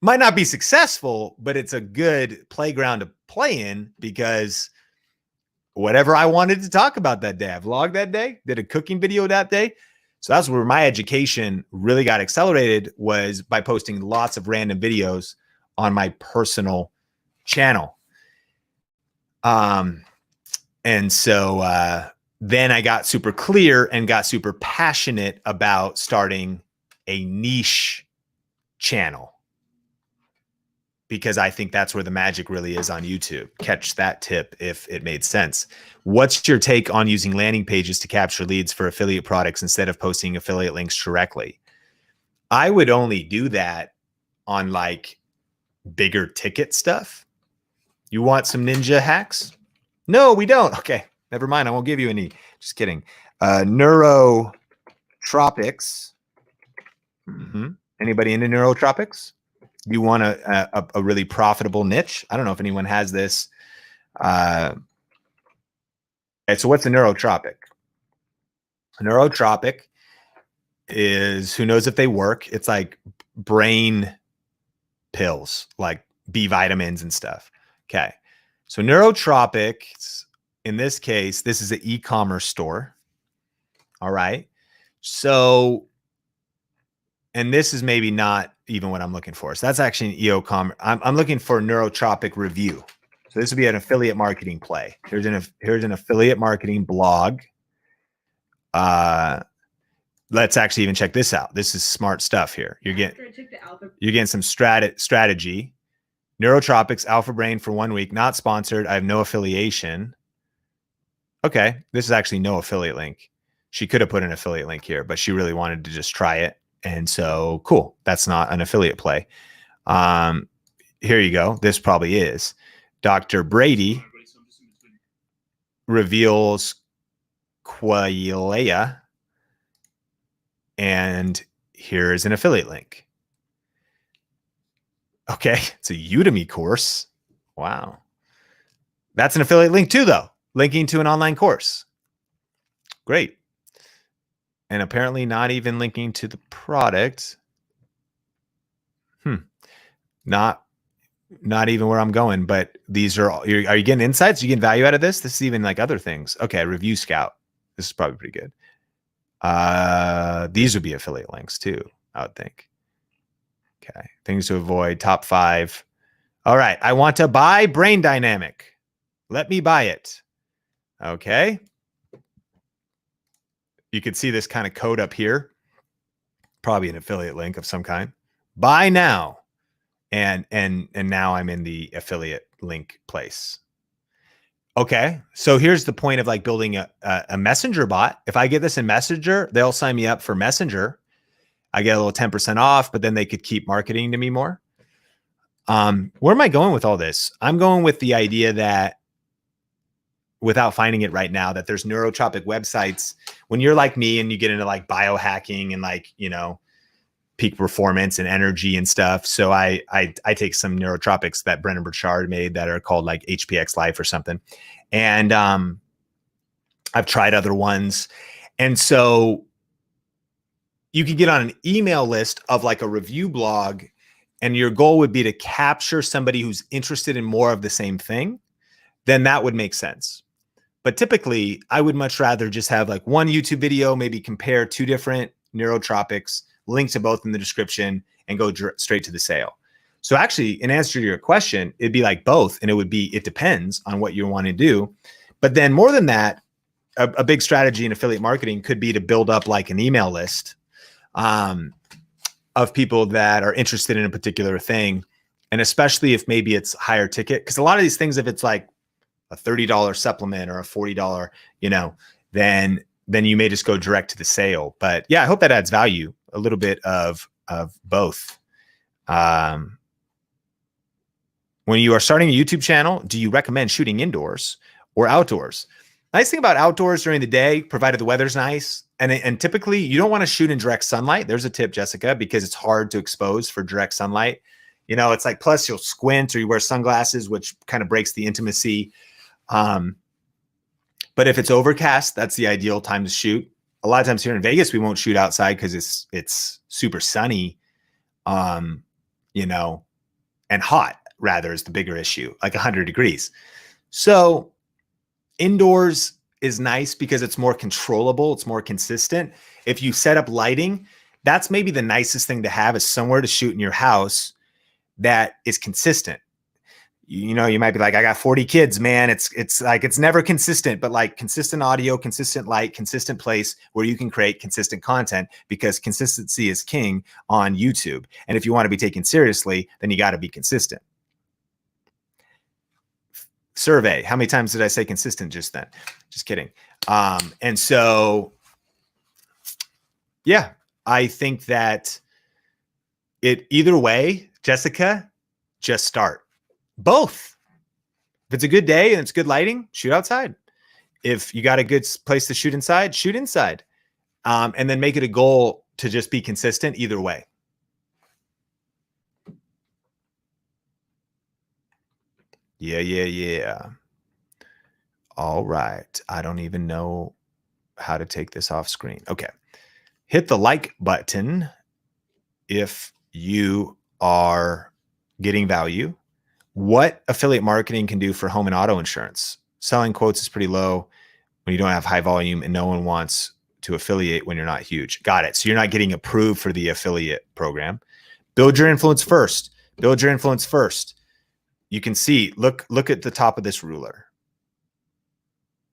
Might not be successful, but it's a good playground to play in because whatever I wanted to talk about that day, I vlogged that day, did a cooking video that day. So that's where my education really got accelerated, was by posting lots of random videos on my personal channel. And so then I got super clear and got super passionate about starting a niche channel, because I think that's where the magic really is on YouTube. Catch that tip if it made sense. What's your take on using landing pages to capture leads for affiliate products instead of posting affiliate links directly? I would only do that on like bigger ticket stuff. You want some ninja hacks? No, we don't. Okay, never mind. I won't give you any. Just kidding. Neurotropics. Anybody into neurotropics? You want a really profitable niche? I don't know if anyone has this. Okay, so what's a neurotropic? A neurotropic is, who knows if they work? It's like brain pills, like B vitamins and stuff. Okay, so neurotropics, in this case, this is an e-commerce store. All right, so, and this is maybe not even what I'm looking for. So that's actually an e-commerce. I'm looking for neurotropic review. So this would be an affiliate marketing play. Here's an affiliate marketing blog. Let's actually even check this out. This is smart stuff here. You're getting some strategy. Neurotropics, Alpha Brain for 1 week, not sponsored. I have no affiliation. Okay, this is actually no affiliate link. She could have put an affiliate link here, but she really wanted to just try it. And so cool. That's not an affiliate play. Here you go. This probably is. Dr. Brady reveals Qualia. And here's an affiliate link. Okay. It's a Udemy course. Wow. That's an affiliate link too, though. Linking to an online course. Great. And apparently not even linking to the product. Not even where I'm going, but these are all, are you getting insights? Are you getting value out of this? This is even like other things. Okay, Review Scout. This is probably pretty good. These would be affiliate links too, I would think. Okay, things to avoid, top 5. All right, I want to buy Brain Dynamic. Let me buy it. Okay. You could see this kind of code up here. Probably an affiliate link of some kind. Buy now. And now I'm in the affiliate link place. Okay. So here's the point of like building a messenger bot. If I get this in Messenger, they'll sign me up for Messenger. I get a little 10% off, but then they could keep marketing to me more. Where am I going with all this? I'm going with the idea that, without finding it right now, that there's neurotropic websites. When you're like me and you get into like biohacking and like, you know, peak performance and energy and stuff. So I take some neurotropics that Brennan Burchard made that are called like HPX Life or something. And I've tried other ones. And so you can get on an email list of like a review blog and your goal would be to capture somebody who's interested in more of the same thing, then that would make sense. But typically, I would much rather just have like one YouTube video, maybe compare 2 different neurotropics, link to both in the description, and go straight to the sale. So actually, in answer to your question, it'd be like both, and it depends on what you want to do. But then more than that, a big strategy in affiliate marketing could be to build up like an email list of people that are interested in a particular thing. And especially if maybe it's higher ticket, because a lot of these things, if it's like a $30 supplement or a $40, then you may just go direct to the sale. But yeah, I hope that adds value, a little bit of both. When you are starting a YouTube channel, do you recommend shooting indoors or outdoors? Nice thing about outdoors during the day, provided the weather's nice, and typically you don't want to shoot in direct sunlight. There's a tip, Jessica, because it's hard to expose for direct sunlight. It's like, plus you'll squint or you wear sunglasses, which kind of breaks the intimacy. But if it's overcast, that's the ideal time to shoot. A lot of times here in Vegas, we won't shoot outside because it's super sunny, and hot rather is the bigger issue, like 100 degrees. So indoors is nice because it's more controllable. It's more consistent. If you set up lighting, that's maybe the nicest thing to have, is somewhere to shoot in your house that is consistent. You might be like, I got 40 kids, man. It's like, it's never consistent, but like consistent audio, consistent light, consistent place where you can create consistent content, because consistency is king on YouTube. And if you want to be taken seriously, then you got to be consistent. Survey. How many times did I say consistent just then? Just kidding. And so, yeah, I think that either way, Jessica, just start. Both. If it's a good day and it's good lighting, shoot outside. If you got a good place to shoot inside, shoot inside. And then make it a goal to just be consistent either way. Yeah. All right. I don't even know how to take this off screen. Okay. Hit the like button if you are getting value. What affiliate marketing can do for home and auto insurance. Selling quotes is pretty low when you don't have high volume, and no one wants to affiliate when you're not huge. Got it. So you're not getting approved for the affiliate program. Build your influence first. Build your influence first. You can see, look at the top of this ruler.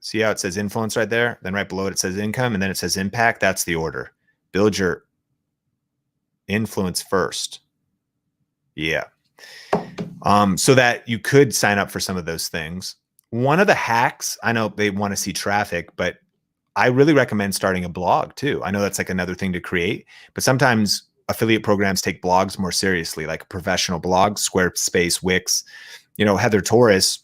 See how it says influence right there? Then right below it, it says income, and then it says impact. That's the order. Build your influence first. Yeah. So that you could sign up for some of those things. One of the hacks, I know they want to see traffic, but I really recommend starting a blog too. I know that's like another thing to create, but sometimes affiliate programs take blogs more seriously, like a professional blog, Squarespace, Wix. Heather Torres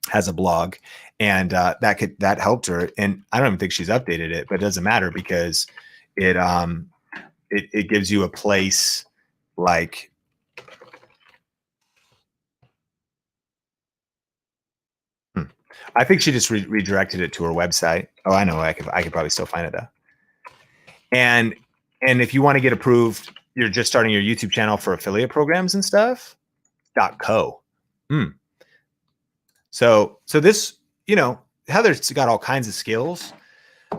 has a blog, and that helped her. And I don't even think she's updated it, but it doesn't matter, because it gives you a place like, I think she just redirected it to her website. Oh, I know. I could probably still find it though. And if you want to get approved, you're just starting your YouTube channel for affiliate programs and stuff. .co. So this, Heather's got all kinds of skills.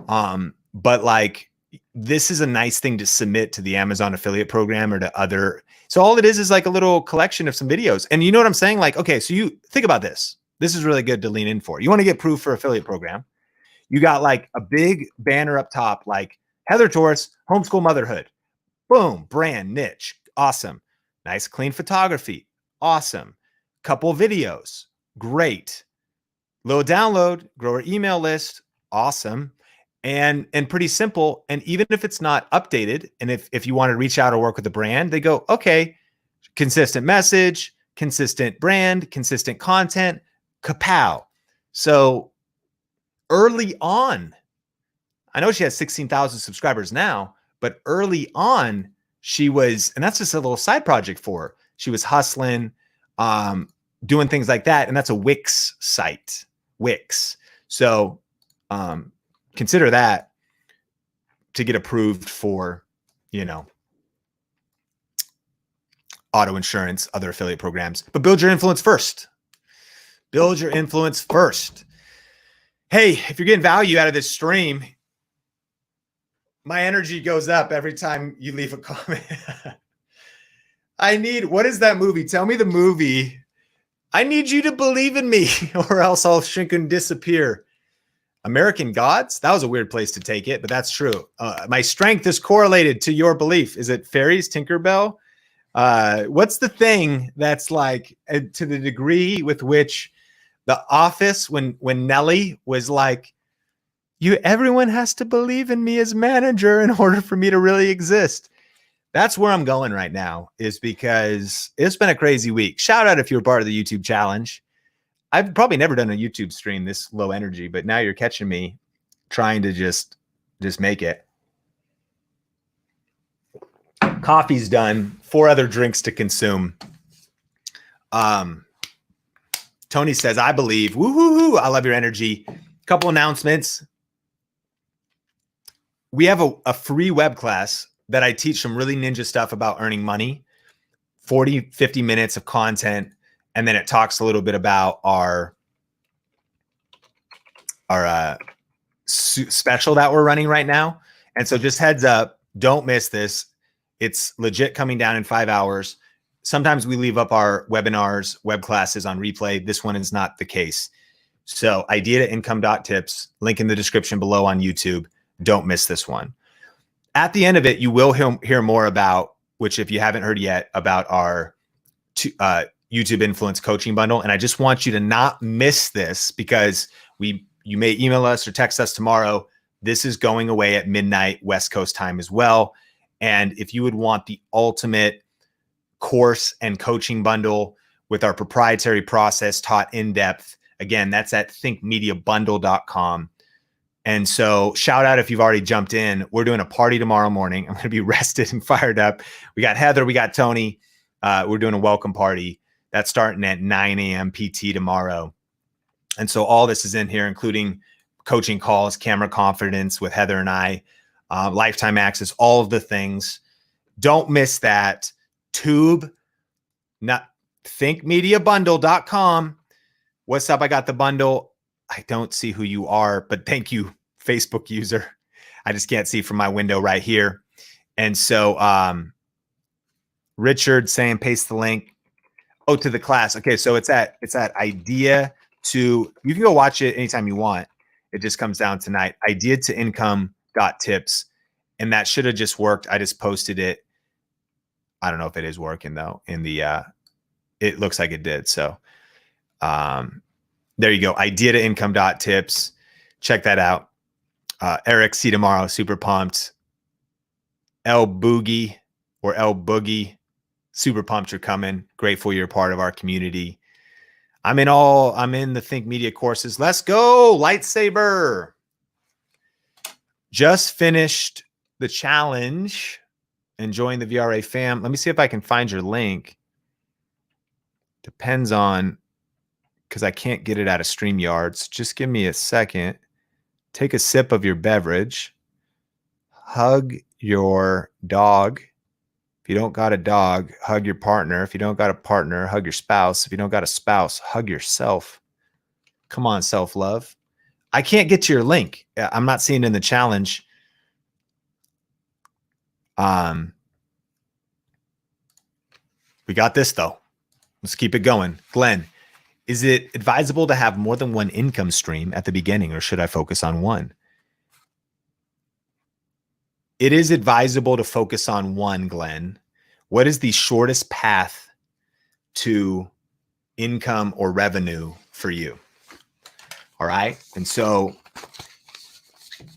But like, this is a nice thing to submit to the Amazon affiliate program or to other. So all it is like a little collection of some videos. And you know what I'm saying? Like, okay, so you think about this. This is really good to lean in for. You want to get approved for affiliate program. You got like a big banner up top, like Heather Torres, homeschool motherhood. Boom, brand, niche. Awesome. Nice, clean photography. Awesome. Couple videos. Great. Low download, grow our email list. Awesome. And pretty simple. And even if it's not updated, and if you want to reach out or work with a brand, they go, okay, consistent message, consistent brand, consistent content, kapow. So early on, I know she has 16,000 subscribers now, but early on she was, and that's just a little side project for her. She was hustling, doing things like that. And that's a Wix site, Wix. So consider that to get approved for, auto insurance, other affiliate programs, but build your influence first. Build your influence first. Hey, if you're getting value out of this stream, my energy goes up every time you leave a comment. What is that movie? Tell me the movie. I need you to believe in me or else I'll shrink and disappear. American Gods? That was a weird place to take it, but that's true. My strength is correlated to your belief. Is it fairies, Tinkerbell? What's the thing that's like to the degree with which The Office, when Nellie was like, everyone has to believe in me as manager in order for me to really exist. That's where I'm going right now, is because it's been a crazy week. Shout out if you're part of the YouTube challenge. I've probably never done a YouTube stream this low energy, but now you're catching me trying to just make it. Coffee's done. 4 other drinks to consume. Tony says, I believe. Woo-hoo-hoo. I love your energy. Couple announcements. We have a free web class that I teach some really ninja stuff about earning money. 40, 50 minutes of content. And then it talks a little bit about our special that we're running right now. And so just heads up, don't miss this. It's legit coming down in 5 hours. Sometimes we leave up our webinars, web classes on replay. This one is not the case. So idea to income.tips, link in the description below on YouTube. Don't miss this one. At the end of it, you will hear more about, which if you haven't heard yet, about our YouTube Influence Coaching Bundle. And I just want you to not miss this because you may email us or text us tomorrow. This is going away at midnight West Coast time as well. And if you would want the ultimate course and coaching bundle with our proprietary process taught in depth, again, that's at thinkmediabundle.com. And so shout out if you've already jumped in. We're doing a party tomorrow morning. I'm going to be rested and fired up. We got Heather, we got Tony. We're doing a welcome party that's starting at 9 a.m. PT tomorrow. And so all this is in here, including coaching calls, camera confidence with Heather and I, lifetime access, all of the things. Don't miss that. Tube, not thinkmediabundle.com. What's up? I got the bundle. I don't see who you are, but thank you, Facebook user. I just can't see from my window right here. And so Richard saying paste the link. Oh, to the class. Okay, so it's at idea to, you can go watch it anytime you want. It just comes down tonight. Idea to income.tips. And that should have just worked. I just posted it. I don't know if it is working though. In the it looks like it did. So there you go. Idea to income.tips. Check that out. Eric, see tomorrow. Super pumped. El Boogie or El Boogie. Super pumped you're coming. Grateful you're part of our community. I'm in the Think Media courses. Let's go. Lightsaber. Just finished the challenge. Enjoying the VRA fam. Let me see if I can find your link. Depends on, because I can't get it out of Streamyard. So just give me a second. Take a sip of your beverage. Hug your dog. If you don't got a dog, hug your partner. If you don't got a partner, hug your spouse. If you don't got a spouse, hug yourself. Come on, self-love. I can't get to your link. I'm not seeing it in the challenge. We got this though. Let's keep it going. Glenn, is it advisable to have more than one income stream at the beginning, or should I focus on one? It is advisable to focus on one, Glenn. What is the shortest path to income or revenue for you? All right. And so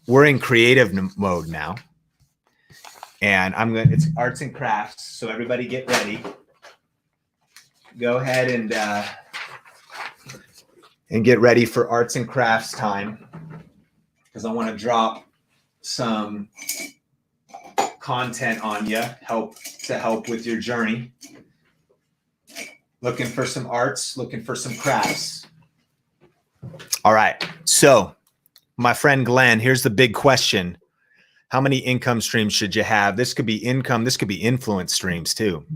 we're in creative mode now. And it's arts and crafts. So everybody get ready. Go ahead and get ready for arts and crafts time, because I want to drop some content on you, help with your journey. Looking for some arts, looking for some crafts. All right. So my friend Glenn, here's the big question. How many income streams should you have? This could be income. This could be influence streams too.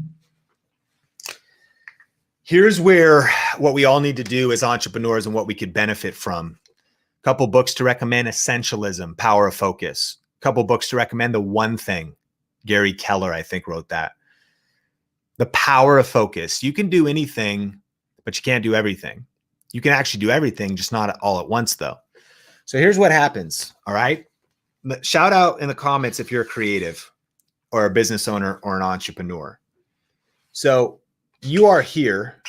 Here's where what we all need to do as entrepreneurs and what we could benefit from. A couple books to recommend: Essentialism, Power of Focus. A couple books to recommend: The One Thing. Gary Keller, I think, wrote that. The Power of Focus. You can do anything, but you can't do everything. You can actually do everything, just not all at once, though. So here's what happens, all right? Shout out in the comments if you're a creative or a business owner or an entrepreneur. So you are here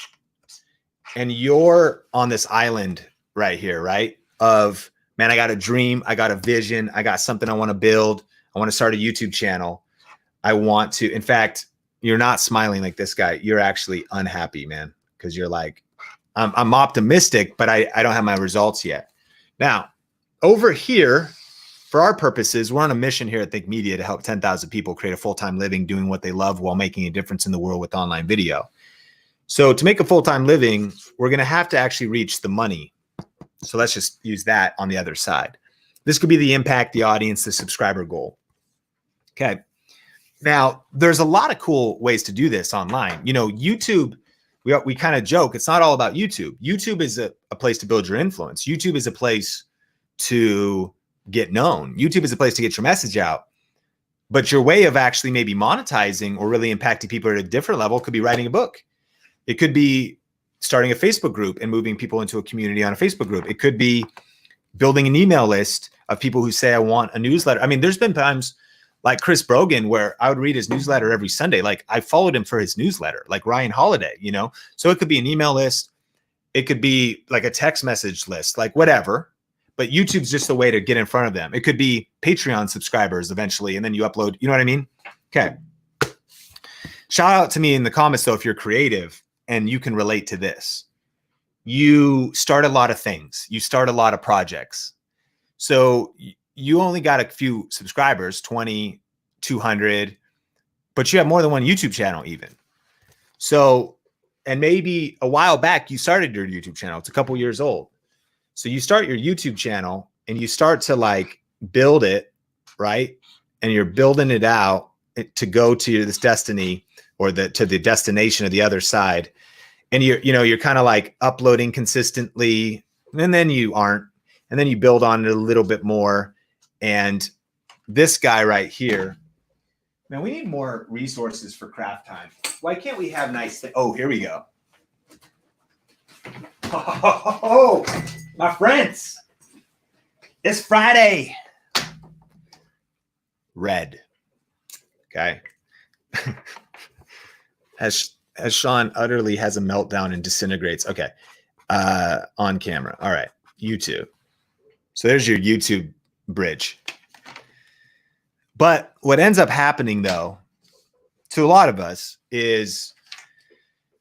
and you're on this island right here, right? Of, man, I got a dream. I got a vision. I got something I want to build. I want to start a YouTube channel. I want to, in fact, you're not smiling like this guy. You're actually unhappy, man, because you're like, I'm optimistic, but I don't have my results yet. Now, over here, for our purposes, we're on a mission here at Think Media to help 10,000 people create a full-time living doing what they love while making a difference in the world with online video. So to make a full-time living, we're going to have to actually reach the money. So let's just use that on the other side. This could be the impact, the audience, the subscriber goal. Okay. Now, there's a lot of cool ways to do this online. You know, YouTube, we kind of joke, it's not all about YouTube. YouTube is a place to build your influence. YouTube is a place to get known. YouTube is a place to get your message out. But your way of actually maybe monetizing or really impacting people at a different level could be writing a book. It could be starting a Facebook group and moving people into a community on a Facebook group. It could be building an email list of people who say, I want a newsletter. I mean, there's been times like Chris Brogan where I would read his newsletter every Sunday. Like I followed him for his newsletter, like Ryan Holiday, you know? So it could be an email list. It could be like a text message list, like whatever. But YouTube's just a way to get in front of them. It could be Patreon subscribers eventually, and then you upload, you know what I mean? Okay. Shout out to me in the comments though, if you're creative and you can relate to this. You start a lot of things. You start a lot of projects. So you only got a few subscribers, 20, 200, but you have more than one YouTube channel even. So, and maybe a while back you started your YouTube channel. It's a couple years old. So you start your YouTube channel and you start to like build it, right? And you're building it out to go to this destiny or to the destination of the other side. And you're kind of like uploading consistently, and then you aren't, and then you build on it a little bit more. And this guy right here, man, we need more resources for craft time. Why can't we have nice things? Oh, here we go. Oh, my friends, it's Friday. Red. Okay. As Sean utterly has a meltdown and disintegrates. Okay. On camera. All right. YouTube. So there's your YouTube bridge. But what ends up happening though, to a lot of us is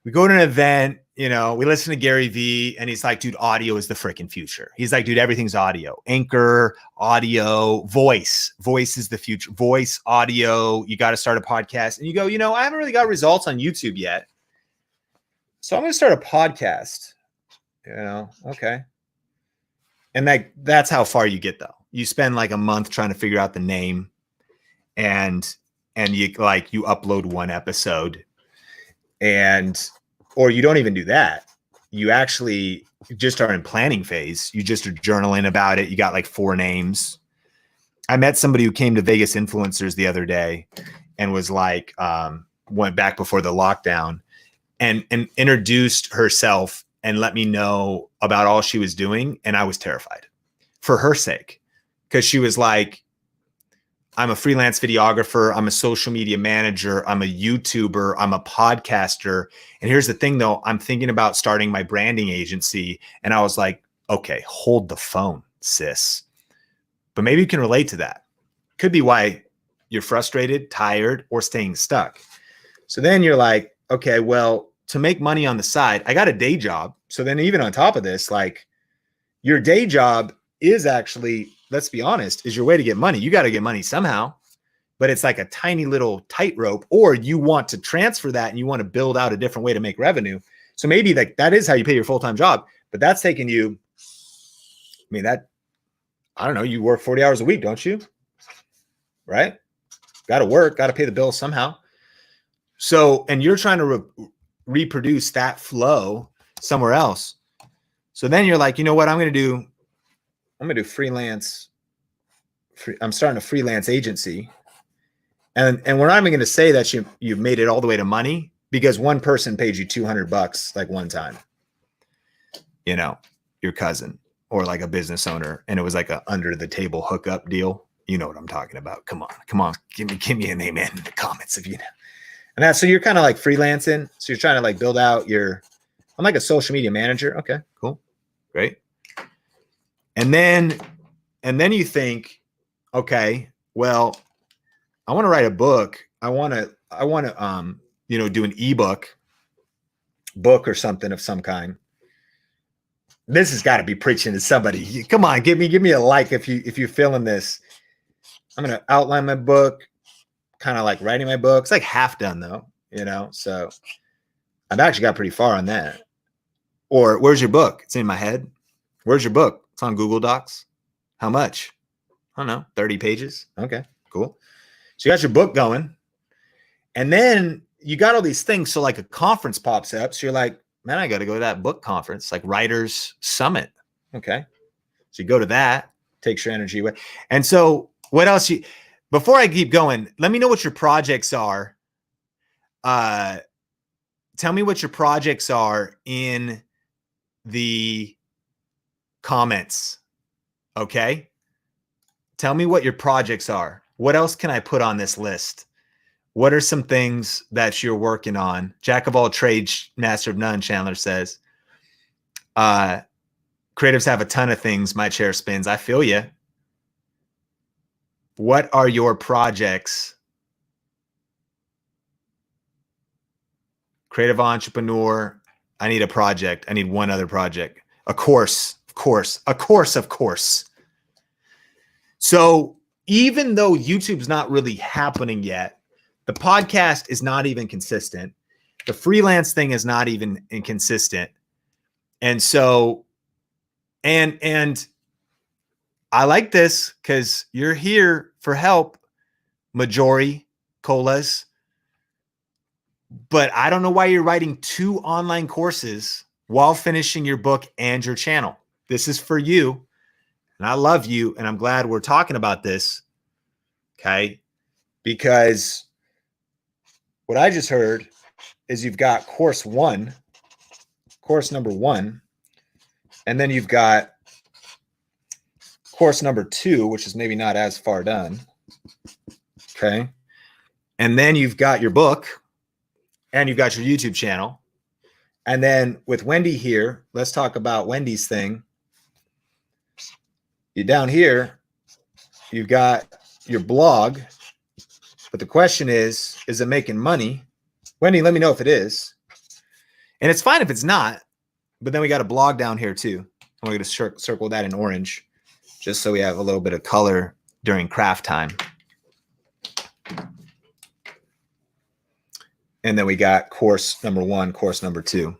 we go to an event, you know, we listen to Gary Vee and he's like, dude, audio is the freaking future. He's like, dude, everything's audio, anchor, audio, voice is the future, voice, audio. You got to start a podcast. And you go, you know, I haven't really got results on YouTube yet. So I'm going to start a podcast, you know? Okay. And that's how far you get though. You spend like a month trying to figure out the name and you upload one episode or you don't even do that. You actually just are in planning phase. You just are journaling about it. You got like 4 names. I met somebody who came to Vegas Influencers the other day and was like, went back before the lockdown and introduced herself and let me know about all she was doing. And I was terrified for her sake, because she was like, I'm a freelance videographer. I'm a social media manager. I'm a YouTuber. I'm a podcaster. And here's the thing though, I'm thinking about starting my branding agency. And I was like, okay, hold the phone, sis. But maybe you can relate to that. Could be why you're frustrated, tired, or staying stuck. So then you're like, okay, well, to make money on the side, I got a day job. So then even on top of this, like your day job is actually, let's be honest, is your way to get money. You got to get money somehow, but it's like a tiny little tightrope, or you want to transfer that and you want to build out a different way to make revenue. So maybe like that is how you pay your full-time job, but that's taking you, I mean, I don't know, you work 40 hours a week, don't you? Right? Got to work, got to pay the bills somehow. So, and you're trying to reproduce that flow somewhere else. So then you're like, you know what I'm going to do freelance. I'm starting a freelance agency. And we're not even going to say that you've made it all the way to money, because one person paid you $200 like one time, you know, your cousin or like a business owner. And it was like a under the table hookup deal. You know what I'm talking about. Come on. Give me a name in the comments if you know. And that's, so you're kind of like freelancing. So you're trying to like build out I'm like a social media manager. Okay, cool. Great. And then you think, okay, well, I want to write a book. I want to, do an ebook book or something of some kind. This has got to be preaching to somebody. Come on, give me a like if you're feeling this. I'm going to outline my book, kind of like writing my book. It's like half done though, so I've actually got pretty far on that. Or where's your book? It's in my head. Where's your book? It's on Google Docs. How much? I don't know, 30 pages. Okay, cool. So you got your book going, and then you got all these things. So like a conference pops up. So you're like, man, I got to go to that book conference, like Writers Summit. Okay. So you go to that, takes your energy away. And so what else before I keep going, let me know what your projects are. Tell me what your projects are in the comments. Okay. Tell me what your projects are. What else can I put on this list? What are some things that you're working on? Jack of all trades, master of none, Chandler says. Creatives have a ton of things. My chair spins. I feel you. What are your projects? Creative entrepreneur. I need a project. I need one other project. A course. So even though YouTube's not really happening yet, the podcast is not even consistent. The freelance thing is not even inconsistent. And so, and I like this because you're here for help, Majori Colas. But I don't know why you're writing 2 online courses while finishing your book and your channel. This is for you. And I love you. And I'm glad we're talking about this. Okay. Because what I just heard is you've got course number 1, and then you've got course number 2, which is maybe not as far done. Okay. And then you've got your book, and you've got your YouTube channel. And then with Wendy here, let's talk about Wendy's thing. You're down here, you've got your blog, but the question is it making money? Wendy, let me know if it is. And it's fine if it's not, but then we got a blog down here too. And we're going to circle that in orange, just so we have a little bit of color during craft time. And then we got course number 1, course number 2.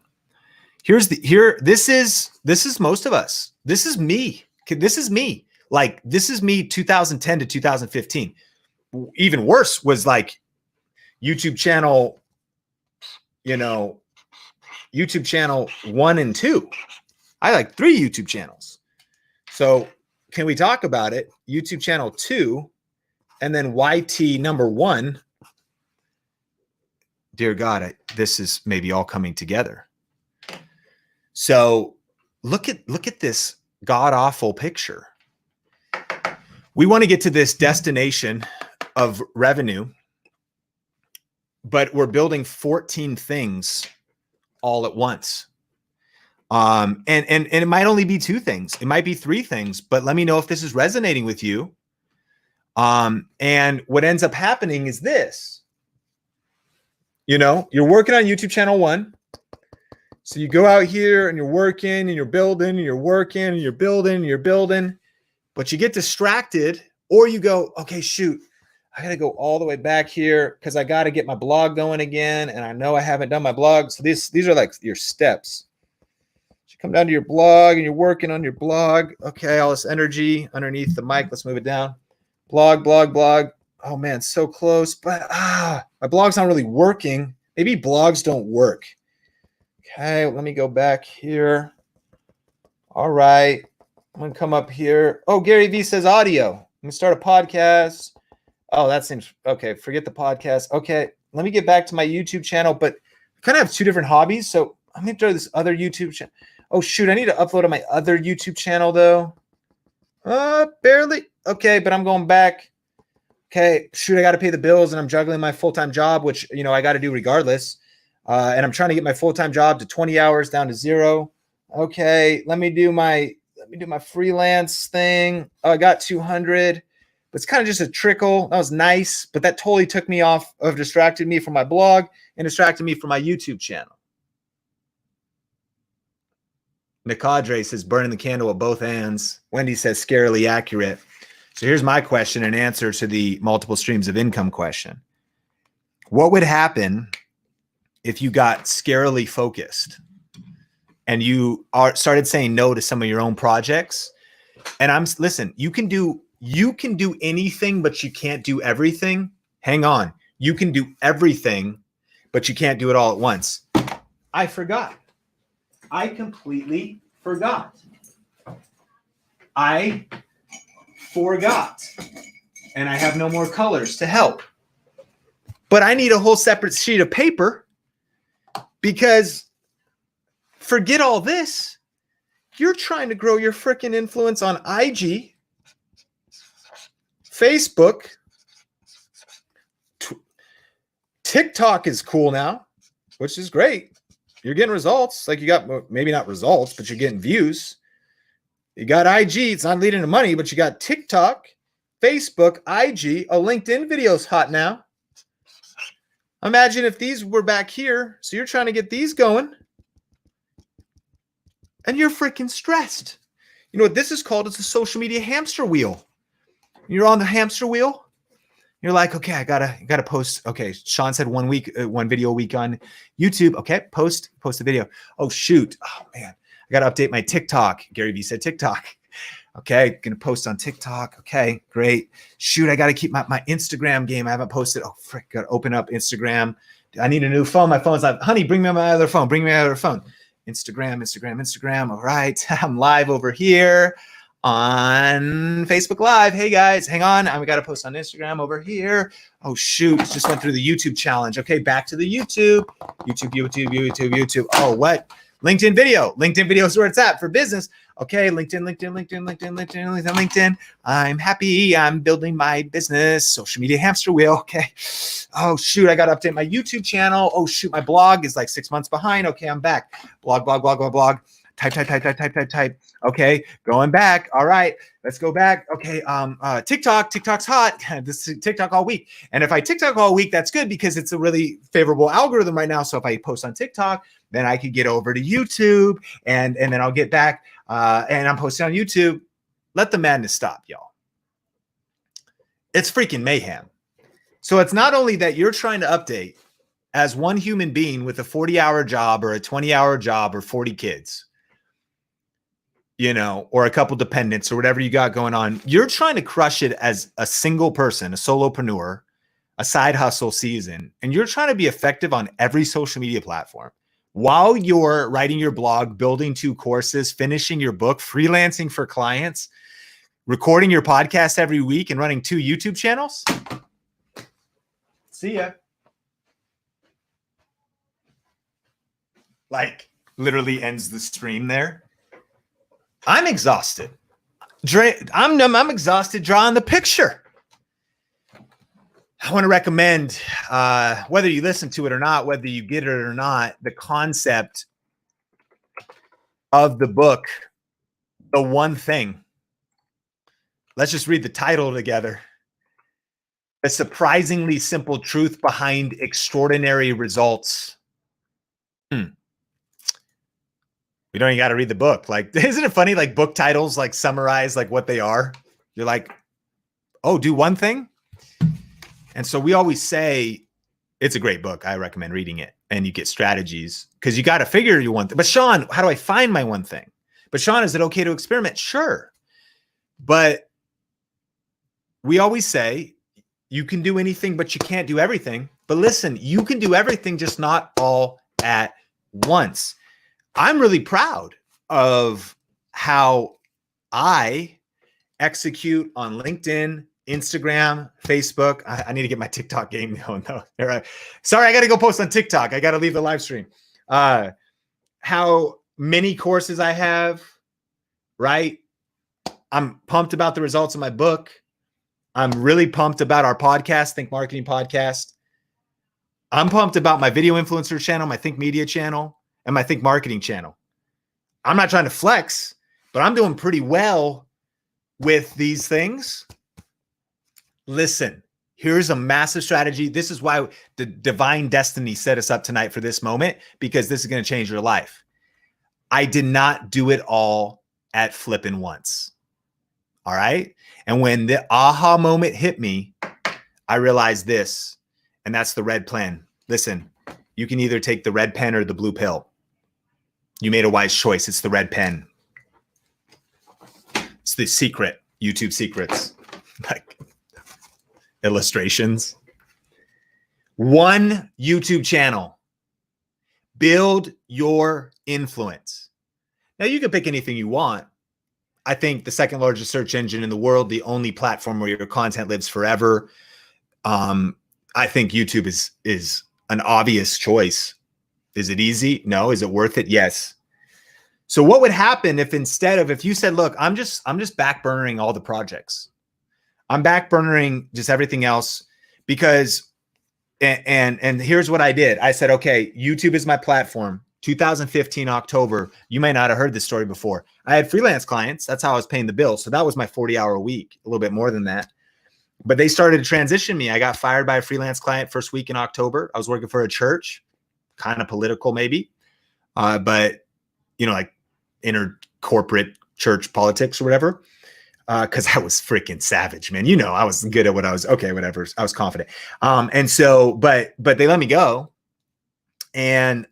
This is most of us. This is me. This is me. Like, this is me 2010 to 2015. Even worse was like YouTube channel, YouTube channel 1 and 2. I like 3 YouTube channels. So can we talk about it? YouTube channel 2 and then YT number 1. Dear God, this is maybe all coming together. So look at this god-awful picture. We want to get to this destination of revenue, but we're building 14 things all at once. And it might only be 2 things. It might be 3 things, but let me know if this is resonating with you. And what ends up happening is this. You're working on YouTube channel 1. So you go out here and you're working and you're building and you're working and you're building and you're building, but you get distracted, or you go, okay, shoot, I got to go all the way back here because I got to get my blog going again. And I know I haven't done my blog. So these are like your steps. You come down to your blog and you're working on your blog. Okay, all this energy underneath the mic. Let's move it down. Blog. Oh man, so close, but my blog's not really working. Maybe blogs don't work. Okay, let me go back here. All right. I'm going to come up here. Oh, Gary V says audio. I'm going to start a podcast. Oh, that seems okay. Forget the podcast. Okay, let me get back to my YouTube channel, but I kind of have two different hobbies. So I'm going to try this other YouTube channel. Oh, shoot. I need to upload on my other YouTube channel, though. Barely. Okay, but I'm going back. Okay, shoot. I got to pay the bills, and I'm juggling my full-time job, which, you know, I got to do regardless. And I'm trying to get my full-time job to 20 hours down to 0. Okay, let me do my freelance thing. Oh, I got 200. But it's kind of just a trickle. That was nice, but that totally took me off of distracted me from my blog and distracted me from my YouTube channel. Nicadre says burning the candle at both ends. Wendy says scarily accurate. So here's my question and answer to the multiple streams of income question. What would happen if you got scarily focused and you started saying no to some of your own projects? And listen, you can do anything, but you can't do everything. Hang on. You can do everything, but you can't do it all at once. I forgot. I completely forgot. I forgot. And I have no more colors to help. But I need a whole separate sheet of paper because forget all this. You're trying to grow your freaking influence on IG, Facebook, TikTok is cool now, which is great. You're getting results. Like you got maybe not results, but you're getting views. You got IG. It's not leading to money, but you got TikTok, Facebook, IG. A LinkedIn video's hot now. Imagine if these were back here. So you're trying to get these going. And you're freaking stressed. You know what this is called? It's a social media hamster wheel. You're on the hamster wheel. You're like, okay, I gotta post. Okay, Sean said 1 week, 1 video a week on YouTube. Okay, post a video. Oh shoot, oh man, I gotta update my TikTok. Gary Vee said TikTok. Okay, gonna post on TikTok. Okay, great. Shoot, I gotta keep my Instagram game. I haven't posted. Oh frick, gotta open up Instagram. I need a new phone. My phone's like, honey, bring me my other phone. Bring me my other phone. Instagram. All right, I'm live over here on Facebook Live. Hey guys, hang on. I got to post on Instagram over here. Oh shoot, just went through the YouTube challenge. Okay, back to the YouTube. Oh, what? LinkedIn video. LinkedIn video is where it's at for business. Okay, LinkedIn. I'm happy. I'm building my business. Social media hamster wheel. Okay. Oh shoot, I got to update my YouTube channel. Oh shoot, my blog is like 6 months behind. Okay, I'm back. Blog. Type. Okay, going back. All right, let's go back. Okay, TikTok's hot. This is TikTok all week. And if I TikTok all week, that's good because it's a really favorable algorithm right now. So if I post on TikTok, then I could get over to YouTube and then I'll get back and I'm posting on YouTube. Let the madness stop, y'all. It's freaking mayhem. So it's not only that you're trying to update as one human being with a 40-hour job or a 20-hour job or 40 kids, you know, or a couple dependents or whatever you got going on. You're trying to crush it as a single person, a solopreneur, a side hustle season, and you're trying to be effective on every social media platform while you're writing your blog, building 2 courses, finishing your book, freelancing for clients, recording your podcast every week, and running 2 YouTube channels. See ya. Like literally ends the stream there. I'm exhausted. I'm exhausted drawing the picture. I want to recommend, whether you listen to it or not, whether you get it or not, the concept of the book, The One Thing. Let's just read the title together. The surprisingly simple truth behind extraordinary results. We don't even got to read the book. Like, isn't it funny? Like book titles, like summarize like what they are. You're like, oh, do one thing. And so we always say it's a great book. I recommend reading it and you get strategies because you got to figure your one thing. But Sean, how do I find my one thing? But Sean, is it okay to experiment? Sure. But we always say you can do anything, but you can't do everything. But listen, you can do everything, just not all at once. I'm really proud of how I execute on LinkedIn, Instagram, Facebook. I need to get my TikTok game going though. All right. Sorry, I got to go post on TikTok. I got to leave the live stream. How many courses I have, right? I'm pumped about the results of my book. I'm really pumped about our podcast, Think Marketing Podcast. I'm pumped about my video influencer channel, my Think Media channel, and my Think Marketing channel. I'm not trying to flex, but I'm doing pretty well with these things. Listen, here's a massive strategy. This is why the divine destiny set us up tonight for this moment, because this is going to change your life. I did not do it all at flipping once. All right. And when the aha moment hit me, I realized this, and that's the red plan. Listen, you can either take the red pen or the blue pill. You made a wise choice. It's the red pen. It's the secret, YouTube secrets, like illustrations. One YouTube channel. Build your influence. Now you can pick anything you want. I think the second largest search engine in the world, the only platform where your content lives forever. I think YouTube is an obvious choice. Is it easy? No. Is it worth it? Yes. So what would happen if if you said, look, I'm just backburnering all the projects. I'm backburnering just everything else because, and here's what I did. I said, okay, YouTube is my platform. 2015 October. You may not have heard this story before. I had freelance clients. That's how I was paying the bills. So that was my 40-hour a week, a little bit more than that. But they started to transition me. I got fired by a freelance client first week in October. I was working for a church, kind of political maybe, but like inner corporate church politics or whatever. Because I was freaking savage, man. I was good at what I was. Okay, whatever. I was confident. And so, but they let me go, and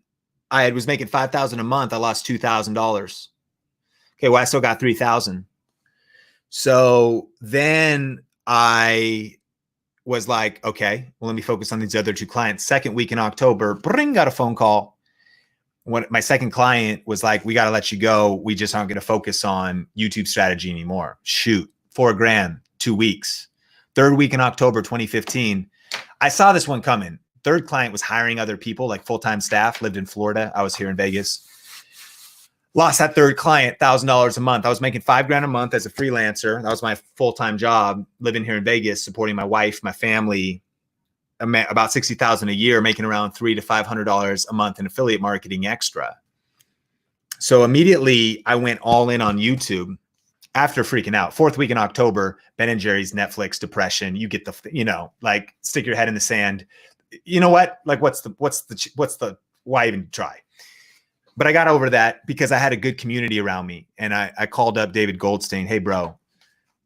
I was making $5,000 a month. I lost $2,000. Okay, well, I still got $3,000. So then I was like, okay, well, let me focus on these other two clients. Second week in October, got a phone call. When my second client was like, we got to let you go. We just aren't going to focus on YouTube strategy anymore. Shoot, $4,000, 2 weeks. Third week in October, 2015. I saw this one coming. Third client was hiring other people, like full-time staff, lived in Florida. I was here in Vegas. Lost that third client, $1,000 a month. I was making $5,000 a month as a freelancer. That was my full-time job, living here in Vegas, supporting my wife, my family, about $60,000 a year, making around $300 to $500 a month in affiliate marketing extra. So immediately I went all in on YouTube after freaking out. Fourth week in October, Ben & Jerry's, Netflix, depression. You get like stick your head in the sand. You know what? Like, what's the, why even try? But I got over that because I had a good community around me. And I called up David Goldstein. Hey, bro,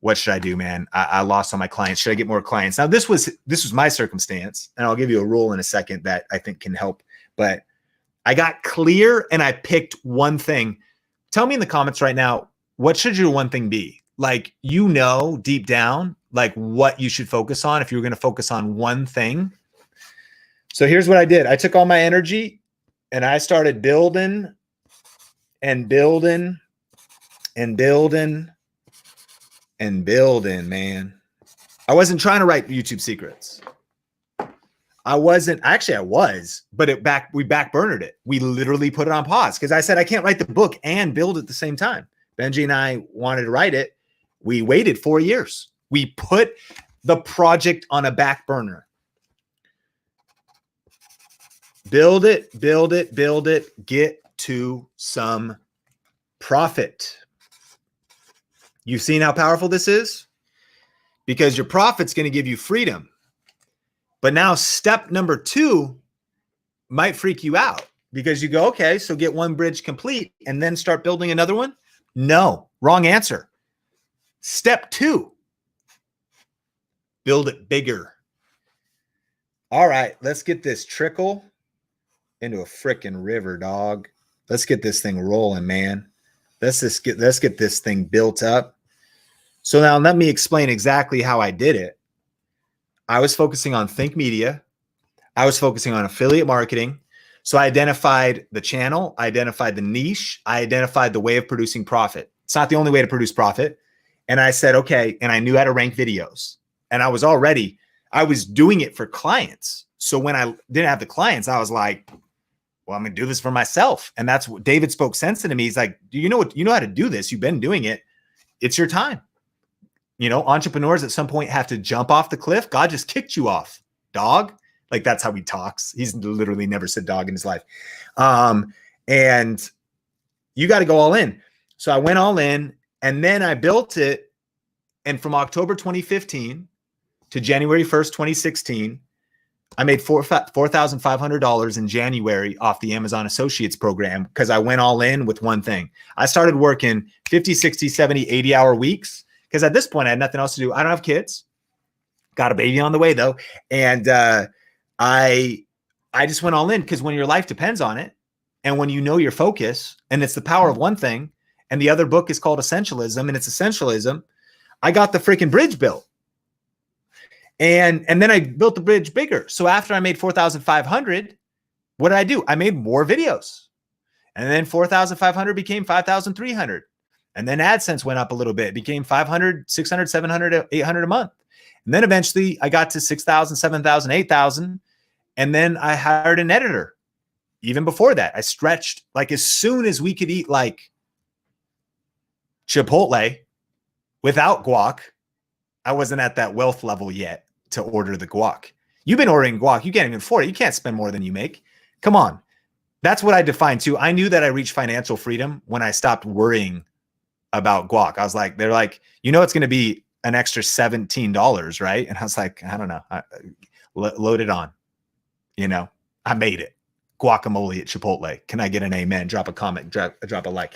what should I do, man? I lost all my clients. Should I get more clients? Now, this was my circumstance. And I'll give you a rule in a second that I think can help. But I got clear and I picked one thing. Tell me in the comments right now, what should your one thing be? Like, deep down, like what you should focus on if you were going to focus on one thing. So here's what I did. I took all my energy and I started building and building and building and building, man. I wasn't trying to write YouTube secrets. I was, but we backburnered it. We literally put it on pause because I said, I can't write the book and build at the same time. Benji and I wanted to write it. We waited 4 years. We put the project on a back burner. Build it, build it, build it, get to some profit. You've seen how powerful this is? Because your profit's going to give you freedom. But now step number 2 might freak you out because you go, okay, so get one bridge complete and then start building another one. No, wrong answer. Step 2, build it bigger. All right, let's get this trickle into a freaking river, dog. Let's get this thing rolling, man. Let's get this thing built up. So now let me explain exactly how I did it. I was focusing on Think Media. I was focusing on affiliate marketing. So I identified the channel, I identified the niche, I identified the way of producing profit. It's not the only way to produce profit. And I said, okay, and I knew how to rank videos. And I was doing it for clients. So when I didn't have the clients, I was like, well, I'm going to do this for myself. And that's what David spoke sense into me. He's like, do you know how to do this? You've been doing it. It's your time. Entrepreneurs at some point have to jump off the cliff. God just kicked you off, dog. Like, that's how he talks. He's literally never said dog in his life. And you got to go all in. So I went all in, and then I built it. And from October 2015 to January 1st, 2016, I made $4,500 in January off the Amazon Associates program because I went all in with one thing. I started working 50, 60, 70, 80-hour weeks because at this point I had nothing else to do. I don't have kids. Got a baby on the way though. And I just went all in because when your life depends on it and when you know your focus, and it's the power of one thing, and the other book is called Essentialism, and it's Essentialism, I got the freaking bridge built. And then I built the bridge bigger. So after I made 4,500, what did I do? I made more videos. And then 4,500 became 5,300. And then AdSense went up a little bit. It became 500, 600, 700, 800 a month. And then eventually I got to 6,000, 7,000, 8,000. And then I hired an editor. Even before that, I stretched, like, as soon as we could eat like Chipotle without guac, I wasn't at that wealth level yet to order the guac. You've been ordering guac. You can't even afford it. You can't spend more than you make. Come on. That's what I defined too. I knew that I reached financial freedom when I stopped worrying about guac. I was like, they're like, it's going to be an extra $17, right? And I was like, I don't know. Load it on. I made it. Guacamole at Chipotle. Can I get an amen? Drop a comment, drop a like.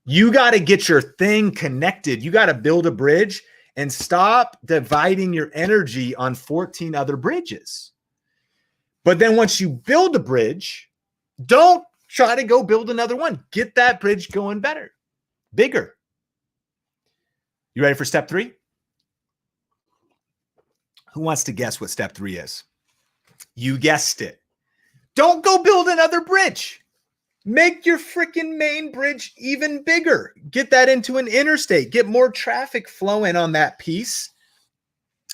You got to get your thing connected. You got to build a bridge and stop dividing your energy on 14 other bridges. But then once you build a bridge, don't try to go build another one. Get that bridge going bigger. You ready for step 3? Who wants to guess what step 3 is? You guessed it. Don't go build another bridge. Make your freaking main bridge even bigger. Get that into an interstate. Get more traffic flowing on that piece.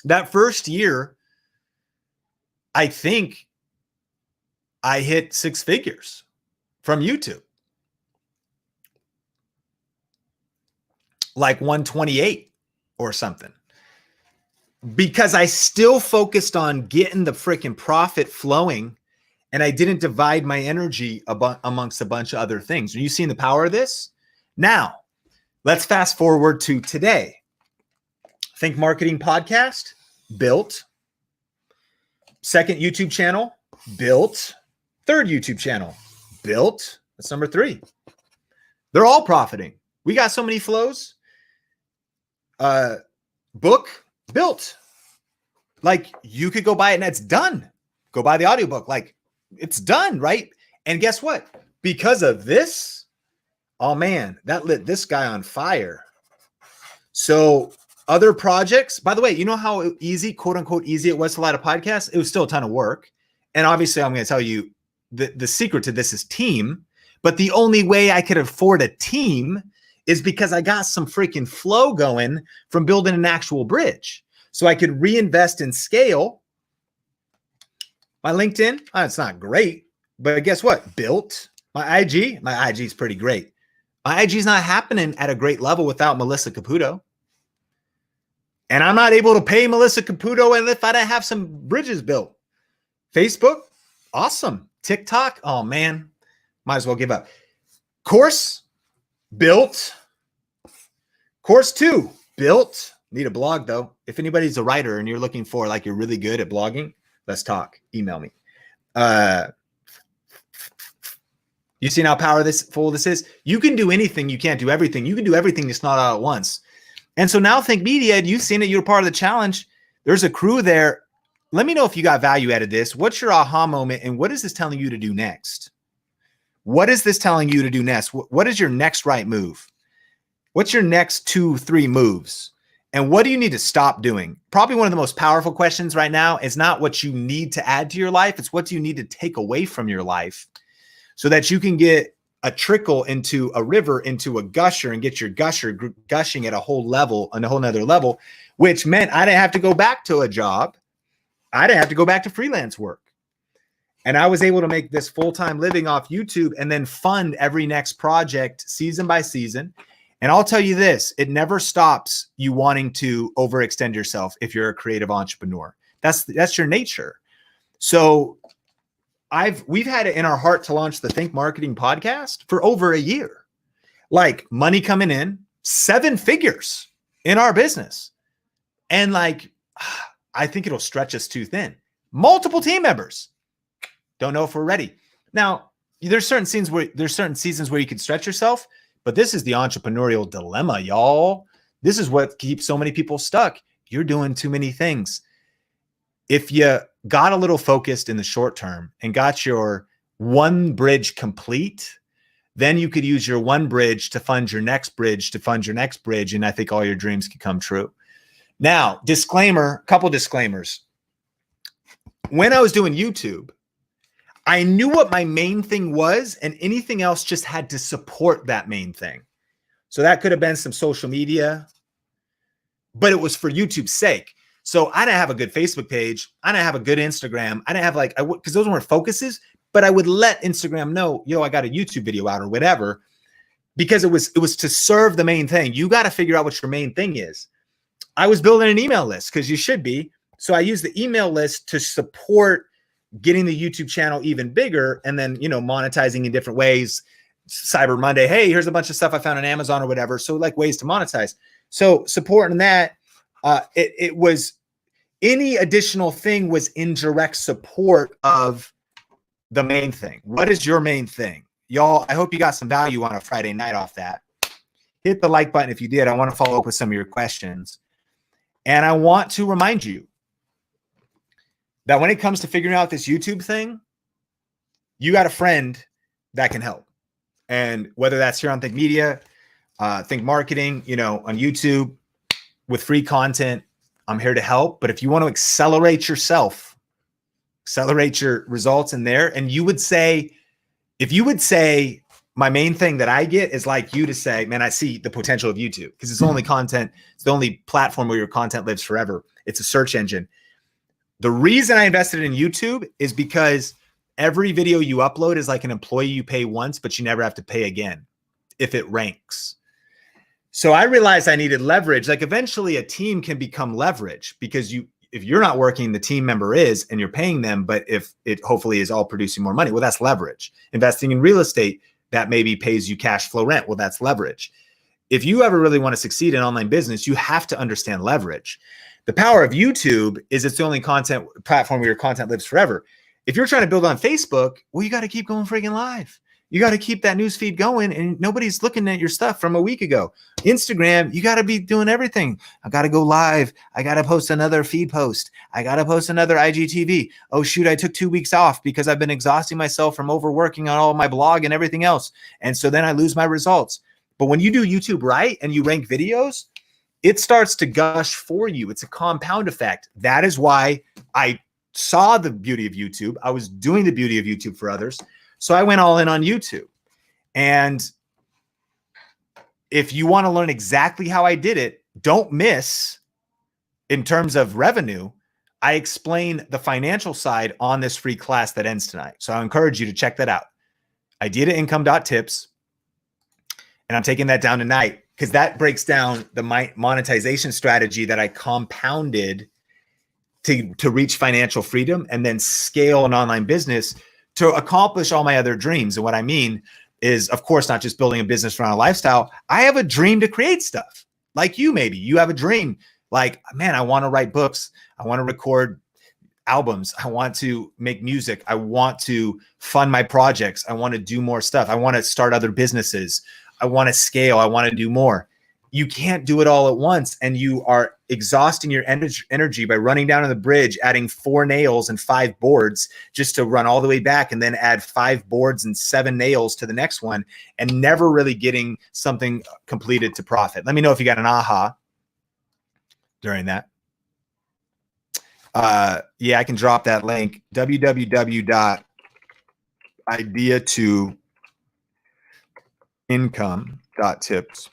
That first year, I think I hit 6 figures from YouTube. Like 128 or something. Because I still focused on getting the freaking profit flowing. And I didn't divide my energy amongst a bunch of other things. Are you seeing the power of this? Now, let's fast forward to today. Think Marketing Podcast, built. Second YouTube channel, built. Third YouTube channel, built. That's number 3. They're all profiting. We got so many flows. Book, built. Like, you could go buy it and it's done. Go buy the audiobook. Like, it's done, right? And guess what? Because of this, oh man, that lit this guy on fire. So other projects, by the way, you know how easy, quote unquote, easy it was to light a podcast? It was still a ton of work. And obviously I'm going to tell you the secret to this is team. But the only way I could afford a team is because I got some freaking flow going from building an actual bridge. So I could reinvest in scale. My LinkedIn, it's not great, but guess what? Built. My IG is pretty great. My IG is not happening at a great level without Melissa Caputo. And I'm not able to pay Melissa Caputo and if I don't have some bridges built. Facebook, awesome. TikTok, oh man, might as well give up. Course, built. Course 2, built. Need a blog though. If anybody's a writer and you're looking for, like, you're really good at blogging, let's talk. Email me. You see how powerful this is? You can do anything. You can't do everything. You can do everything just not all at once. And so now Think Media, you've seen it. You're part of the challenge. There's a crew there. Let me know if you got value out of this. What's your aha moment? And what is this telling you to do next? What is this telling you to do next? What is your next right move? What's your next 2-3 moves? And what do you need to stop doing? Probably one of the most powerful questions right now is not what you need to add to your life. It's what do you need to take away from your life so that you can get a trickle into a river, into a gusher, and get your gusher gushing at a whole level, on a whole nother level, which meant I didn't have to go back to a job. I didn't have to go back to freelance work. And I was able to make this full-time living off YouTube and then fund every next project season by season. And I'll tell you this, it never stops you wanting to overextend yourself if you're a creative entrepreneur. That's your nature. So we've had it in our heart to launch the Think Marketing podcast for over a year. Like money coming in, 7 figures in our business. And like, I think it'll stretch us too thin. Multiple team members. Don't know if we're ready. Now, there's certain seasons where you can stretch yourself, but this is the entrepreneurial dilemma, y'all. This is what keeps so many people stuck. You're doing too many things. If you got a little focused in the short term and got your one bridge complete, then you could use your one bridge to fund your next bridge, and I think all your dreams could come true. Now, couple disclaimers. When I was doing YouTube, I knew what my main thing was, and anything else just had to support that main thing. So that could have been some social media, but it was for YouTube's sake. So I didn't have a good Facebook page. I didn't have a good Instagram. I didn't have because those weren't focuses, but I would let Instagram know, I got a YouTube video out or whatever, because it was to serve the main thing. You got to figure out what your main thing is. I was building an email list because you should be. So I used the email list to support getting the YouTube channel even bigger, and then, monetizing in different ways. Cyber Monday, hey, here's a bunch of stuff I found on Amazon or whatever. So like ways to monetize. So supporting that, it was any additional thing was in direct support of the main thing. What is your main thing? Y'all, I hope you got some value on a Friday night off that. Hit the like button if you did. I want to follow up with some of your questions. And I want to remind you that when it comes to figuring out this YouTube thing, you got a friend that can help. And whether that's here on Think Media, Think Marketing, on YouTube with free content, I'm here to help. But if you want to accelerate yourself, accelerate your results in there, and if you would say, my main thing that I get is like you to say, man, I see the potential of YouTube because it's only content. It's the only platform where your content lives forever. It's a search engine. The reason I invested in YouTube is because every video you upload is like an employee you pay once, but you never have to pay again if it ranks. So I realized I needed leverage. Like eventually a team can become leverage because if you're not working, the team member is, and you're paying them, but if it hopefully is all producing more money, well, that's leverage. Investing in real estate, that maybe pays you cash flow rent. Well, that's leverage. If you ever really want to succeed in online business, you have to understand leverage. The power of YouTube is it's the only content platform where your content lives forever. If you're trying to build on Facebook, well, you got to keep going friggin' live. You got to keep that news feed going, and nobody's looking at your stuff from a week ago. Instagram, you got to be doing everything. I got to go live. I got to post another feed post. I got to post another IGTV. Oh, shoot, I took 2 weeks off because I've been exhausting myself from overworking on all my blog and everything else. And so then I lose my results. But when you do YouTube right and you rank videos, it starts to gush for you. It's a compound effect. That is why I saw the beauty of YouTube. I was doing the beauty of YouTube for others. So I went all in on YouTube. And if you want to learn exactly how I did it, don't miss in terms of revenue. I explain the financial side on this free class that ends tonight. So I encourage you to check that out. Idea-to-income.tips. And I'm taking that down tonight because that breaks down the monetization strategy that I compounded to reach financial freedom and then scale an online business to accomplish all my other dreams. And what I mean is, of course, not just building a business around a lifestyle. I have a dream to create stuff like you. Maybe you have a dream like, man, I want to write books. I want to record albums. I want to make music. I want to fund my projects. I want to do more stuff. I want to start other businesses. I want to scale. I want to do more. You can't do it all at once. And you are exhausting your energy by running down on the bridge, adding 4 nails and 5 boards just to run all the way back and then add 5 boards and 7 nails to the next one and never really getting something completed to profit. Let me know if you got an aha. during that. Yeah, I can drop that link. www.idea2income.tips.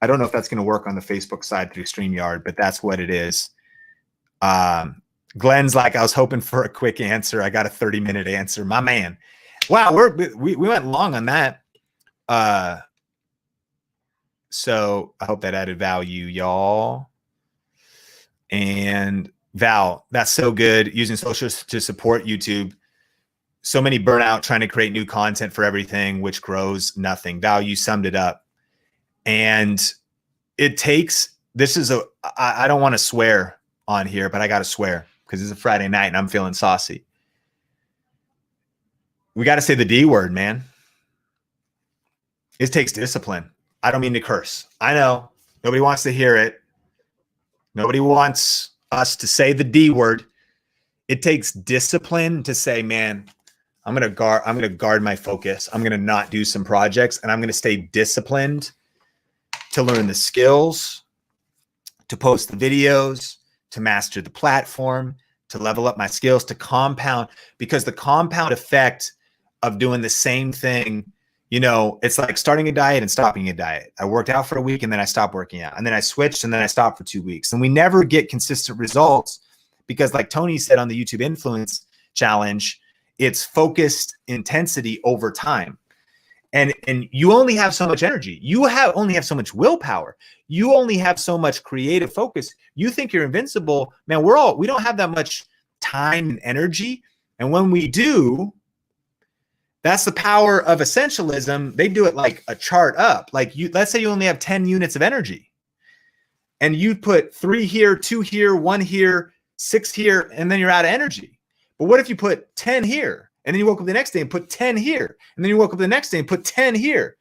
I don't know if that's going to work on the Facebook side through Streamyard, but that's what it is. Glenn's like, I was hoping for a quick answer. I got a 30-minute answer. My man. Wow, we went long on that. So I hope that added value, y'all. And Val, that's so good. Using social to support YouTube. So many burnout trying to create new content for everything, which grows nothing. Val, you summed it up. And it takes, I don't want to swear on here, but I got to swear because it's a Friday night and I'm feeling saucy. We got to say the D word, man. It takes discipline. I don't mean to curse. I know nobody wants to hear it. Nobody wants us to say the D word. It takes discipline to say, man, I'm going to guard my focus. I'm going to not do some projects and I'm going to stay disciplined to learn the skills, to post the videos, to master the platform, to level up my skills, to compound, because the compound effect of doing the same thing, you know, it's like starting a diet and stopping a diet. I worked out for a week and then I stopped working out and then I switched and then I stopped for 2 weeks. And we never get consistent results because like Tony said on the YouTube Influence Challenge, it's focused intensity over time. And you only have so much energy. You only have so much willpower. You only have so much creative focus. You think you're invincible. Man, we don't have that much time and energy. And when we do, that's the power of essentialism. They do it like a chart up. Like let's say you only have 10 units of energy and you put 3 here, 2 here, 1 here, 6 here, and then you're out of energy. But what if you put 10 here? And then you woke up the next day and put 10 here. And then you woke up the next day and put 10 here.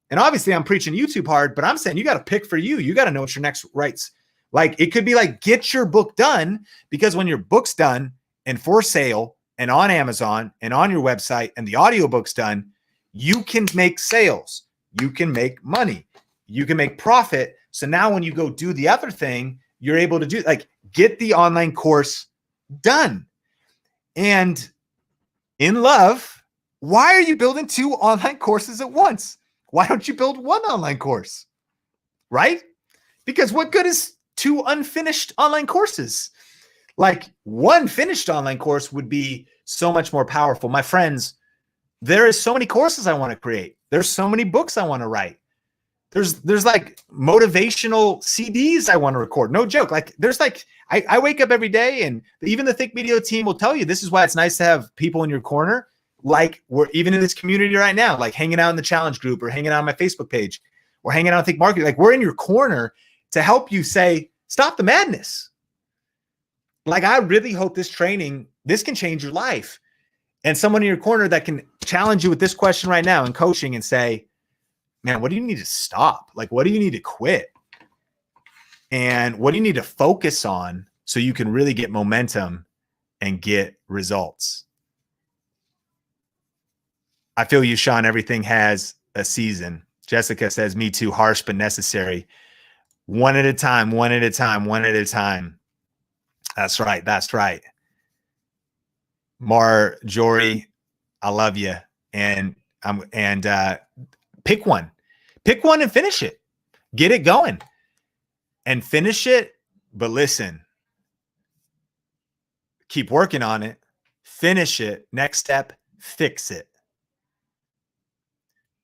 And obviously I'm preaching YouTube hard, but I'm saying you got to pick for you. You got to know what your next rights. Like it could be like, get your book done, because when your book's done and for sale and on Amazon and on your website and the audiobook's done, you can make sales. You can make money. You can make profit. So now when you go do the other thing, you're able to do like get the online course done. And in love, why are you building 2 online courses at once? Why don't you build 1 online course? Right? Because what good is 2 unfinished online courses? Like 1 finished online course would be so much more powerful. My friends, there is so many courses I want to create. There's so many books I want to write. There's like motivational CDs I want to record. No joke. Like there's like, I wake up every day and even the Think Video team will tell you, this is why it's nice to have people in your corner. Like we're even in this community right now, like hanging out in the challenge group or hanging out on my Facebook page or hanging out on Think Marketing. Like we're in your corner to help you say, stop the madness. Like I really hope this training, this can change your life. And someone in your corner that can challenge you with this question right now in coaching and say, man, what do you need to stop? Like, what do you need to quit? And what do you need to focus on so you can really get momentum and get results? I feel you, Sean. Everything has a season. Jessica says, me too, harsh but necessary. One at a time, one at a time, one at a time. That's right. That's right. Marjorie, I love you. And pick one. Pick one and finish it. Get it going and finish it. But listen, keep working on it. Finish it. Next step, fix it.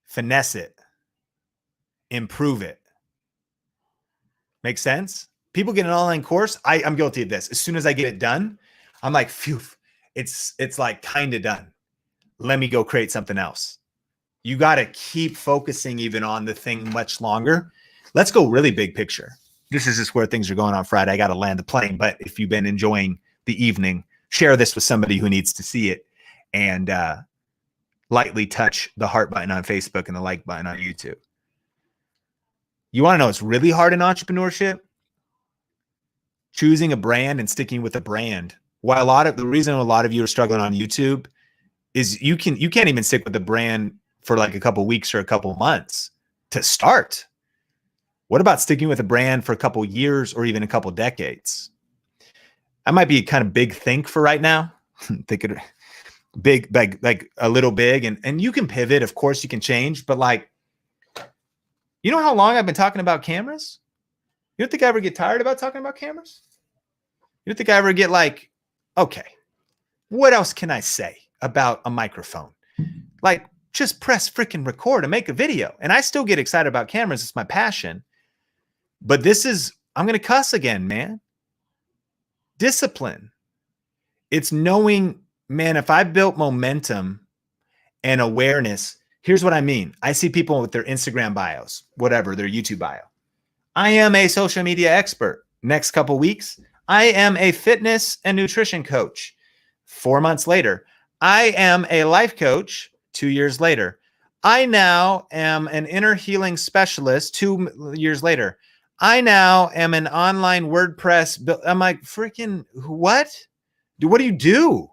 Finesse it. Improve it. Make sense? People get an online course. I'm guilty of this. As soon as I get it done, I'm like, phew, it's like kind of done. Let me go create something else. You got to keep focusing even on the thing much longer. Let's go really big picture. This is just where things are going on Friday. I got to land the plane. But if you've been enjoying the evening, share this with somebody who needs to see it and lightly touch the heart button on Facebook and the like button on YouTube. You want to know what's really hard in entrepreneurship? Choosing a brand and sticking with a brand. Why the reason a lot of you are struggling on YouTube is you can't even stick with the brand for like a couple weeks or a couple months to start. What about sticking with a brand for a couple years or even a couple decades? That might be kind of big think for right now. Think it big, like a little big, and you can pivot. Of course you can change, but like, you know how long I've been talking about cameras? You don't think I ever get tired about talking about cameras? You don't think I ever get like, okay, what else can I say about a microphone? Like, just press freaking record and make a video. And I still get excited about cameras. It's my passion. But this is, I'm going to cuss again, man. Discipline. It's knowing, man, if I built momentum and awareness, here's what I mean. I see people with their Instagram bios, whatever, their YouTube bio. I am a social media expert. Next couple weeks, I am a fitness and nutrition coach. 4 months later, I am a life coach. 2 years later, I now am an inner healing specialist. 2 years later, I now am an online WordPress. I'm like, freaking what? What do you do?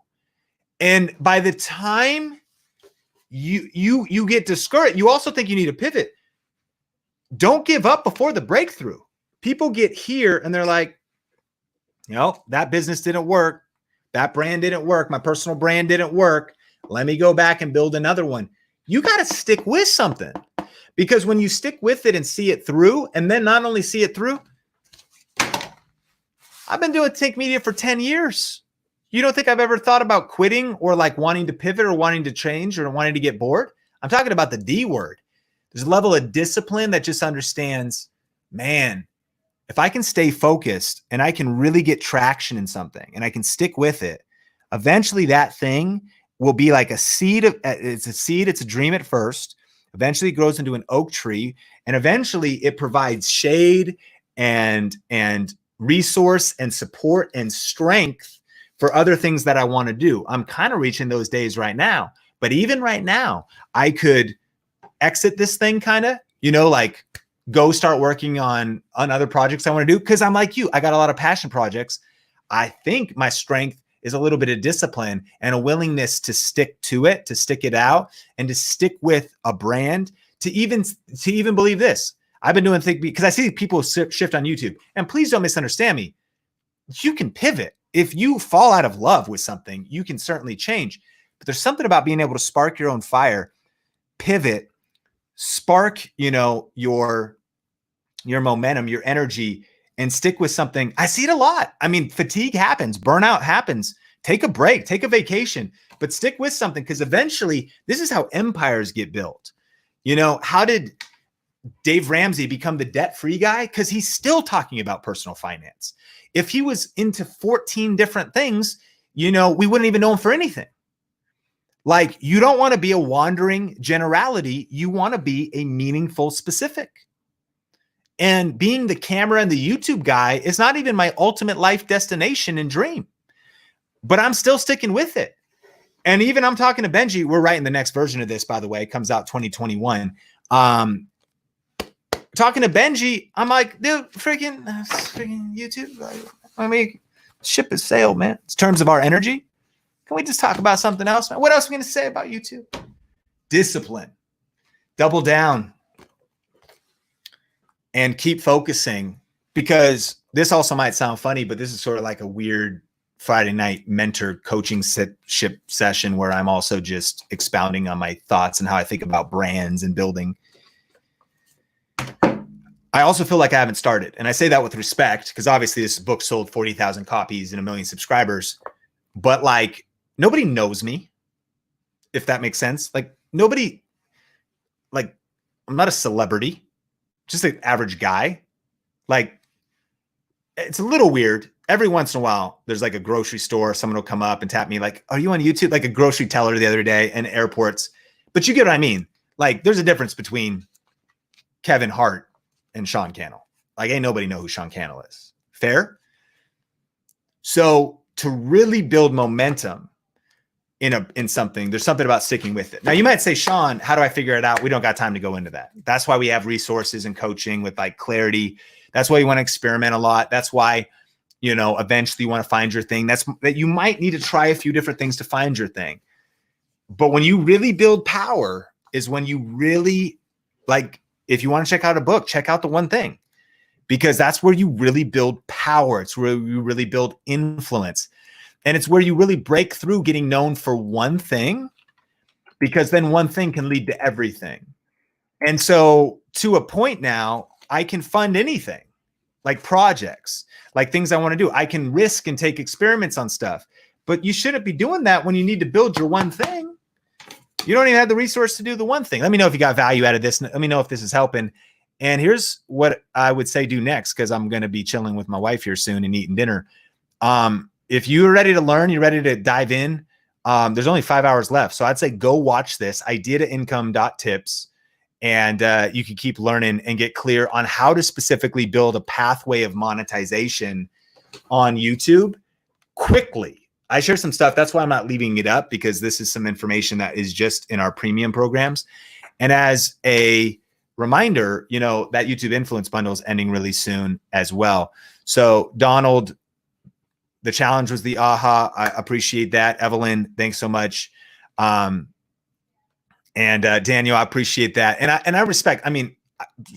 And by the time you get discouraged, you also think you need to pivot. Don't give up before the breakthrough. People get here and they're like, that business didn't work. That brand didn't work. My personal brand didn't work. Let me go back and build another one. You got to stick with something, because when you stick with it and see it through, and then not only see it through, I've been doing Think Media for 10 years. You don't think I've ever thought about quitting or like wanting to pivot or wanting to change or wanting to get bored? I'm talking about the D word. There's a level of discipline that just understands, man, if I can stay focused and I can really get traction in something and I can stick with it, eventually that thing will be like a seed. It's a seed. It's a dream at first. Eventually it grows into an oak tree, and eventually it provides shade and resource and support and strength for other things that I want to do. I'm kind of reaching those days right now, but even right now, I could exit this thing kind of, like go start working on other projects I want to do. Cause I'm like you, I got a lot of passion projects. I think my strength is a little bit of discipline and a willingness to stick to it, to stick it out, and to stick with a brand, to even believe this. I've been doing things because I see people shift on YouTube, and please don't misunderstand me. You can pivot. If you fall out of love with something, you can certainly change, but there's something about being able to spark your own fire, pivot, spark, your momentum, your energy, and stick with something. I see it a lot. I mean, fatigue happens, burnout happens. Take a break, take a vacation, but stick with something, because eventually this is how empires get built. How did Dave Ramsey become the debt-free guy? Because he's still talking about personal finance. If he was into 14 different things, we wouldn't even know him for anything. Like, you don't want to be a wandering generality. You want to be a meaningful specific. And being the camera and the YouTube guy is not even my ultimate life destination and dream, but I'm still sticking with it. And even I'm talking to Benji, we're writing the next version of this, by the way, it comes out 2021. Talking to Benji, I'm like, dude, freaking YouTube. I mean, ship has sailed, man. In terms of our energy, can we just talk about something else, man? What else are we going to say about YouTube? Discipline. Double down. And keep focusing, because this also might sound funny, but this is sort of like a weird Friday night mentor coaching session where I'm also just expounding on my thoughts and how I think about brands and building. I also feel like I haven't started. And I say that with respect, because obviously this book sold 40,000 copies and 1 million subscribers, but like nobody knows me, if that makes sense. Like nobody, like I'm not a celebrity. Just an average guy. Like, it's a little weird. Every once in a while, there's like a grocery store. Someone will come up and tap me like, are you on YouTube? Like a grocery teller the other day in airports. But you get what I mean. Like, there's a difference between Kevin Hart and Sean Cannell. Like, ain't nobody know who Sean Cannell is. Fair? So to really build momentum in something, there's something about sticking with it. Now you might say, Sean, how do I figure it out? We don't got time to go into that. That's why we have resources and coaching with like clarity. That's why you want to experiment a lot. That's why, eventually you want to find your thing. That you might need to try a few different things to find your thing. But when you really build power is when you really, like, if you want to check out a book, check out the one thing. because that's where you really build power. It's where you really build influence. And it's where you really break through getting known for one thing, because then one thing can lead to everything. And so to a point now, I can fund anything, like projects, like things I want to do. I can risk and take experiments on stuff, but you shouldn't be doing that when you need to build your one thing. You don't even have the resource to do the one thing. Let me know if you got value out of this. Let me know if this is helping. And here's what I would say do next, because I'm going to be chilling with my wife here soon and eating dinner. If you're ready to learn, you're ready to dive in, there's only 5 hours left. So I'd say go watch this, idea to income.tips, and you can keep learning and get clear on how to specifically build a pathway of monetization on YouTube quickly. I share some stuff. That's why I'm not leaving it up, because this is some information that is just in our premium programs. And as a reminder, you know, that YouTube influence bundle is ending really soon as well. So Donald, the challenge was the aha. I appreciate that. Evelyn, thanks so much. And Daniel, I appreciate that. And I respect, I mean,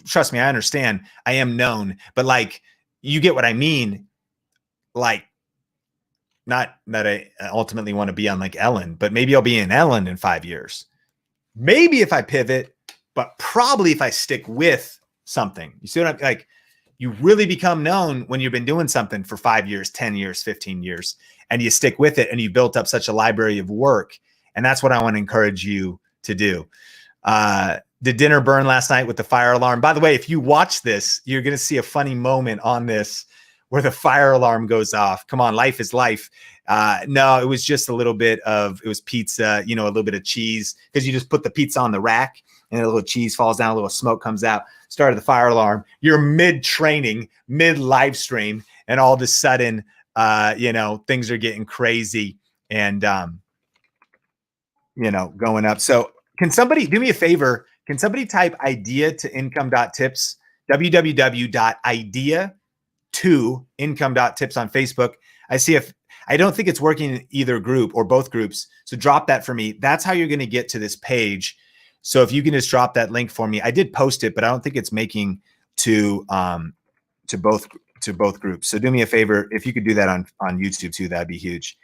trust me, I understand. I am known, but like, you get what I mean. Like, not that I ultimately want to be on like Ellen, but maybe I'll be in Ellen in 5 years. Maybe if I pivot, but probably if I stick with something. You see what I'm like? You really become known when you've been doing something for 5 years, 10 years, 15 years, and you stick with it, and you built up such a library of work. And that's what I want to encourage you to do. Did dinner burn last night with the fire alarm? By the way, if you watch this, you're going to see a funny moment on this where the fire alarm goes off. Come on, life is life. No, it was just a little bit of, it was pizza, you know, a little bit of cheese, because you just put the pizza on the rack and a little cheese falls down, a little smoke comes out, started the fire alarm. You're mid-training, mid-live stream, and all of a sudden, you know, things are getting crazy and, you know, going up. So can somebody do me a favor? Can somebody type idea to income.tips, www.idea to income.tips on Facebook? I don't think it's working in either group or both groups. So drop that for me. That's how you're going to get to this page. So if you can just drop that link for me. I did post it, but I don't think it's making to both groups. So do me a favor. If you could do that on YouTube too, that'd be huge.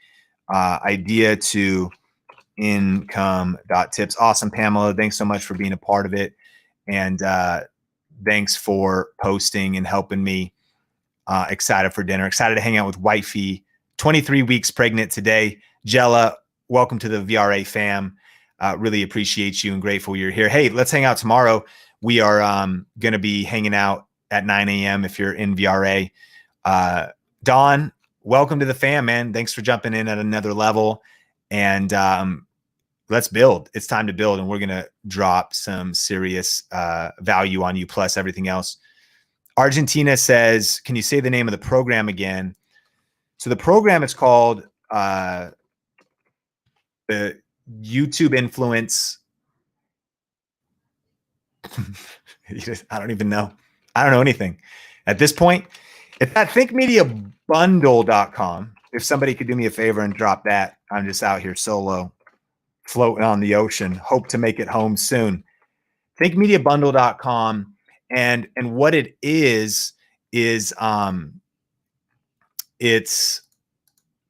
Idea to income.tips. Awesome, Pamela. Thanks so much for being a part of it. And thanks for posting and helping me. Excited for dinner. Excited to hang out with wifey. 23 weeks pregnant today. Jella, welcome to the VRA fam. Really appreciate you and grateful you're here. Hey, let's hang out tomorrow. We are going to be hanging out at 9 a.m. if you're in VRA. Don, welcome to the fam, man. Thanks for jumping in at another level. And let's build. It's time to build, and we're going to drop some serious value on you, plus everything else. Argentina says, can you say the name of the program again? So the program is called the YouTube Influence. I don't even know. I don't know anything at this point. It's at thinkmediabundle.com. If somebody could do me a favor and drop that, I'm just out here solo, floating on the ocean. Hope to make it home soon. Thinkmediabundle.com. And what it is it's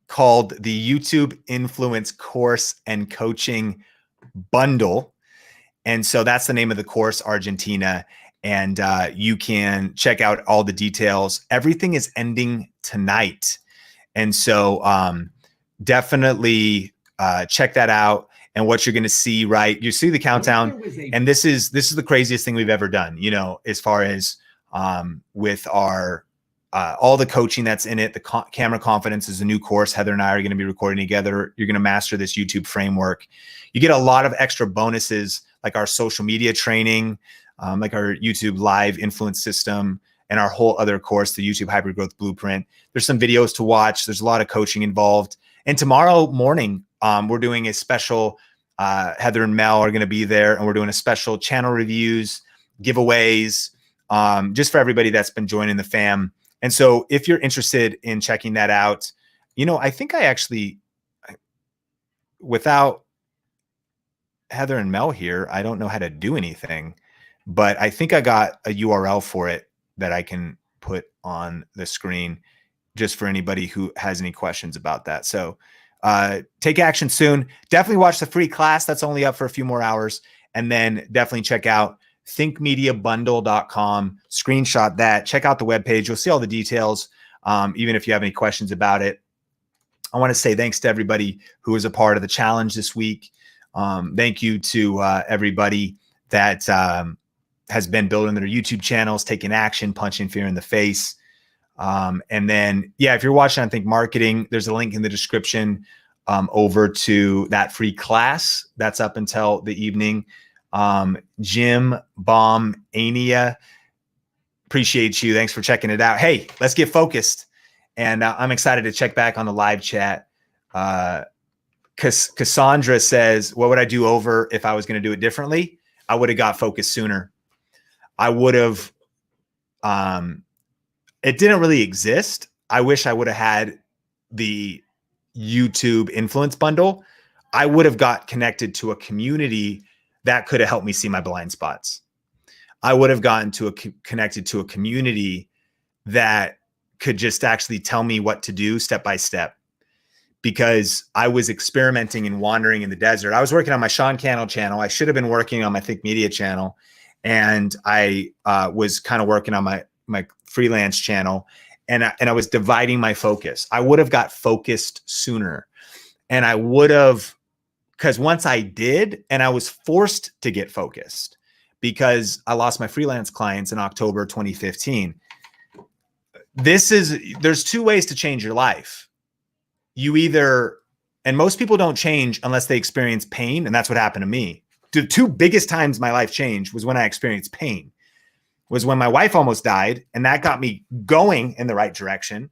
called the YouTube Influence Course and Coaching Bundle. And so that's the name of the course, Argentina. And you can check out all the details. Everything is ending tonight. And so definitely check that out. And what you're going to see, right? You see the countdown, and this is the craziest thing we've ever done, you know, as far as with our all the coaching that's in it. The camera confidence is a new course Heather and I are going to be recording together. You're going to master this YouTube framework. You get a lot of extra bonuses, like our social media training, like our YouTube live influence system, and our whole other course, the YouTube Hypergrowth Blueprint. There's some videos to watch. There's a lot of coaching involved. And tomorrow morning, we're doing a special, Heather and Mel are going to be there, and we're doing a special channel reviews, giveaways, just for everybody that's been joining the fam. And so if you're interested in checking that out, you know, I think I actually, without Heather and Mel here, I don't know how to do anything, but I think I got a URL for it that I can put on the screen just for anybody who has any questions about that. So take action soon. Definitely watch the free class. That's only up for a few more hours. And then definitely check out thinkmediabundle.com. Screenshot that. Check out the webpage. You'll see all the details, even if you have any questions about it. I want to say thanks to everybody who was a part of the challenge this week. Thank you to everybody that has been building their YouTube channels, taking action, punching fear in the face. And then, yeah, if you're watching on Think Marketing, there's a link in the description over to that free class that's up until the evening. Jim Baum Ania, appreciate you. Thanks for checking it out. Hey, let's get focused. And I'm excited to check back on the live chat. Cassandra says, what would I do over if I was going to do it differently? I would have got focused sooner. I would have, it didn't really exist. I wish I would have had the YouTube influence bundle. I would have got connected to a community that could have helped me see my blind spots. I would have gotten to connected to a community that could just actually tell me what to do step by step, because I was experimenting and wandering in the desert. I was working on my Sean Cannell channel. I should have been working on my Think Media channel. And I was kind of working on my freelance channel, and I was dividing my focus. I would have got focused sooner. And I would have, because once I did, and I was forced to get focused because I lost my freelance clients in October 2015. There's two ways to change your life. You either, and most people don't change unless they experience pain. And that's what happened to me. The two biggest times my life changed was when I experienced pain. Was when my wife almost died, and that got me going in the right direction.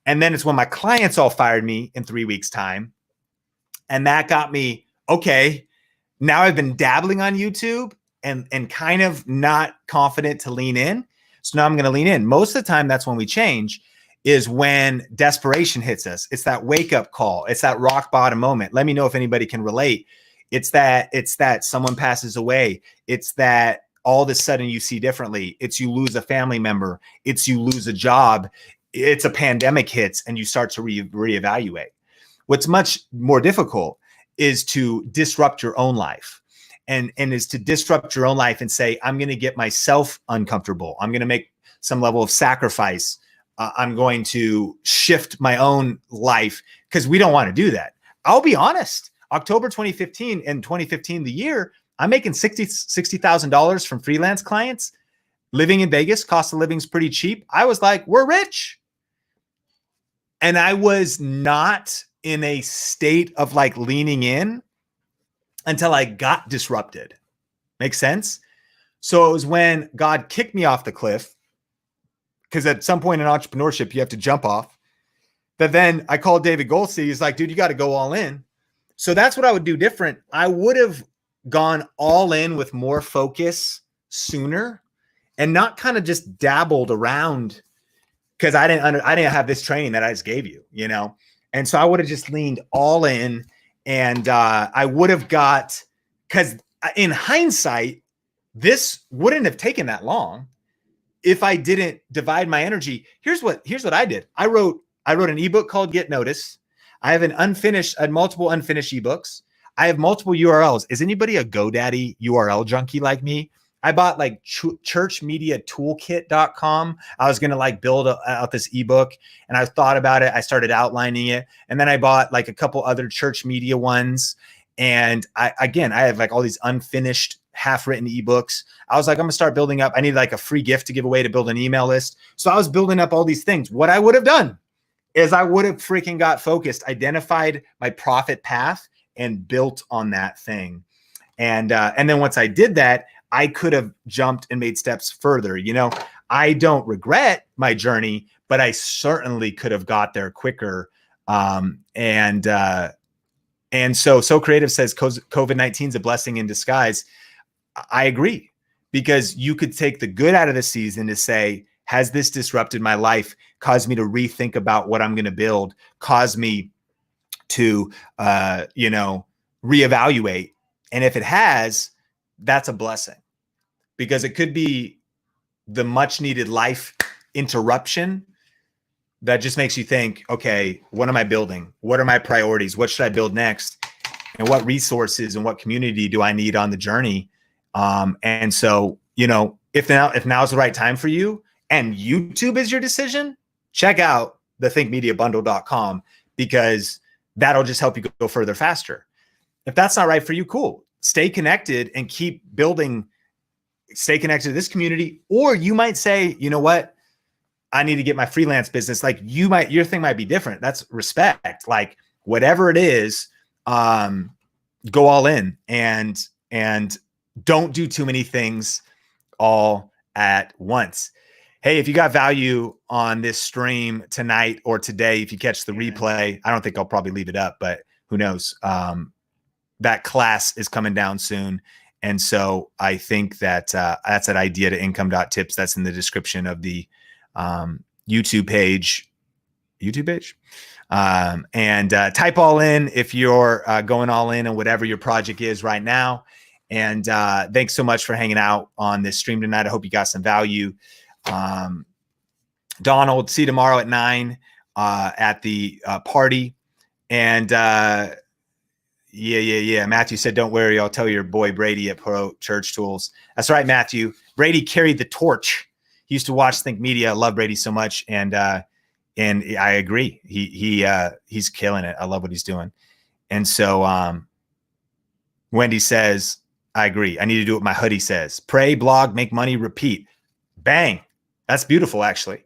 And then it's when my clients all fired me in 3 weeks' time. And that got me, okay, now I've been dabbling on YouTube and kind of not confident to lean in. So now I'm going to lean in. Most of the time, that's when we change, is when desperation hits us. It's that wake up call. It's that rock bottom moment. Let me know if anybody can relate. It's that someone passes away. It's that all of a sudden you see differently. It's you lose a family member. It's you lose a job. It's a pandemic hits and you start to reevaluate. What's much more difficult is to disrupt your own life, and is to disrupt your own life and say, I'm going to get myself uncomfortable. I'm going to make some level of sacrifice. I'm going to shift my own life, because we don't want to do that. I'll be honest. October 2015 and 2015, the year, I'm making $60,000 from freelance clients, living in Vegas. Cost of living is pretty cheap. I was like, we're rich. And I was not in a state of like leaning in until I got disrupted. Makes sense? So it was when God kicked me off the cliff, because at some point in entrepreneurship, you have to jump off. But then I called David Goldstein. He's like, dude, you got to go all in. So that's what I would do different. I would have gone all in with more focus sooner, and not kind of just dabbled around, because I didn't have this training that I just gave you, you know? And so I would have just leaned all in, and I would have got, because in hindsight, this wouldn't have taken that long if I didn't divide my energy. Here's what I did. I wrote an ebook called Get Noticed. I have multiple unfinished ebooks. I have multiple URLs. Is anybody a GoDaddy URL junkie like me? I bought like churchmediatoolkit.com. I was going to like build out this ebook, and I thought about it. I started outlining it. And then I bought like a couple other church media ones. And I have like all these unfinished half-written ebooks. I was like, I'm going to start building up. I need like a free gift to give away to build an email list. So I was building up all these things. What I would have done is I would have freaking got focused, identified my profit path, and built on that thing. And then once I did that, I could have jumped and made steps further. You know, I don't regret my journey, but I certainly could have got there quicker. And so Creative says COVID-19 is a blessing in disguise. I agree, because you could take the good out of the season to say, has this disrupted my life, caused me to rethink about what I'm going to build, caused me to, reevaluate. And if it has, that's a blessing, because it could be the much needed life interruption that just makes you think, okay, what am I building? What are my priorities? What should I build next? And what resources and what community do I need on the journey? And so, you know, if now's the right time for you and YouTube is your decision, check out the thinkmediabundle.com, because that'll just help you go further faster. If that's not right for you, cool. Stay connected and keep building, stay connected to this community. Or you might say, you know what? I need to get my freelance business. Like your thing might be different. That's respect. Like whatever it is, go all in and don't do too many things all at once. Hey, if you got value on this stream tonight or today, if you catch the replay, I don't think I'll probably leave it up, but who knows? That class is coming down soon. And so I think that that's at idea to income.tips. That's in the description of the YouTube page. And type all in if you're going all in on whatever your project is right now. And thanks so much for hanging out on this stream tonight. I hope you got some value. Donald, see you tomorrow at 9 at the party. And yeah. Matthew said, don't worry, I'll tell your boy Brady at Pro Church Tools. That's right, Matthew. Brady carried the torch. He used to watch Think Media. I love Brady so much. And I agree. He's killing it. I love what he's doing. And so Wendy says, I agree. I need to do what my hoodie says. Pray, blog, make money, repeat. Bang. That's beautiful, actually.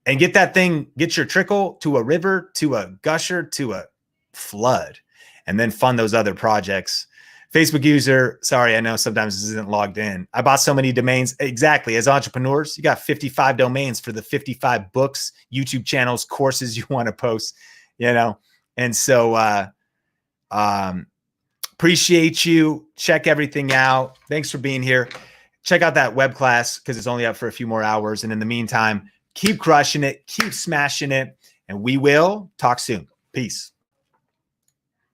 And get that thing, get your trickle to a river, to a gusher, to a flood, and then fund those other projects. Facebook user, sorry, I know sometimes this isn't logged in. I bought so many domains. Exactly. As entrepreneurs, you got 55 domains for the 55 books, YouTube channels, courses you want to post, you know? And so appreciate you. Check everything out. Thanks for being here. Check out that web class because it's only up for a few more hours. And in the meantime, keep crushing it, keep smashing it, and we will talk soon. Peace.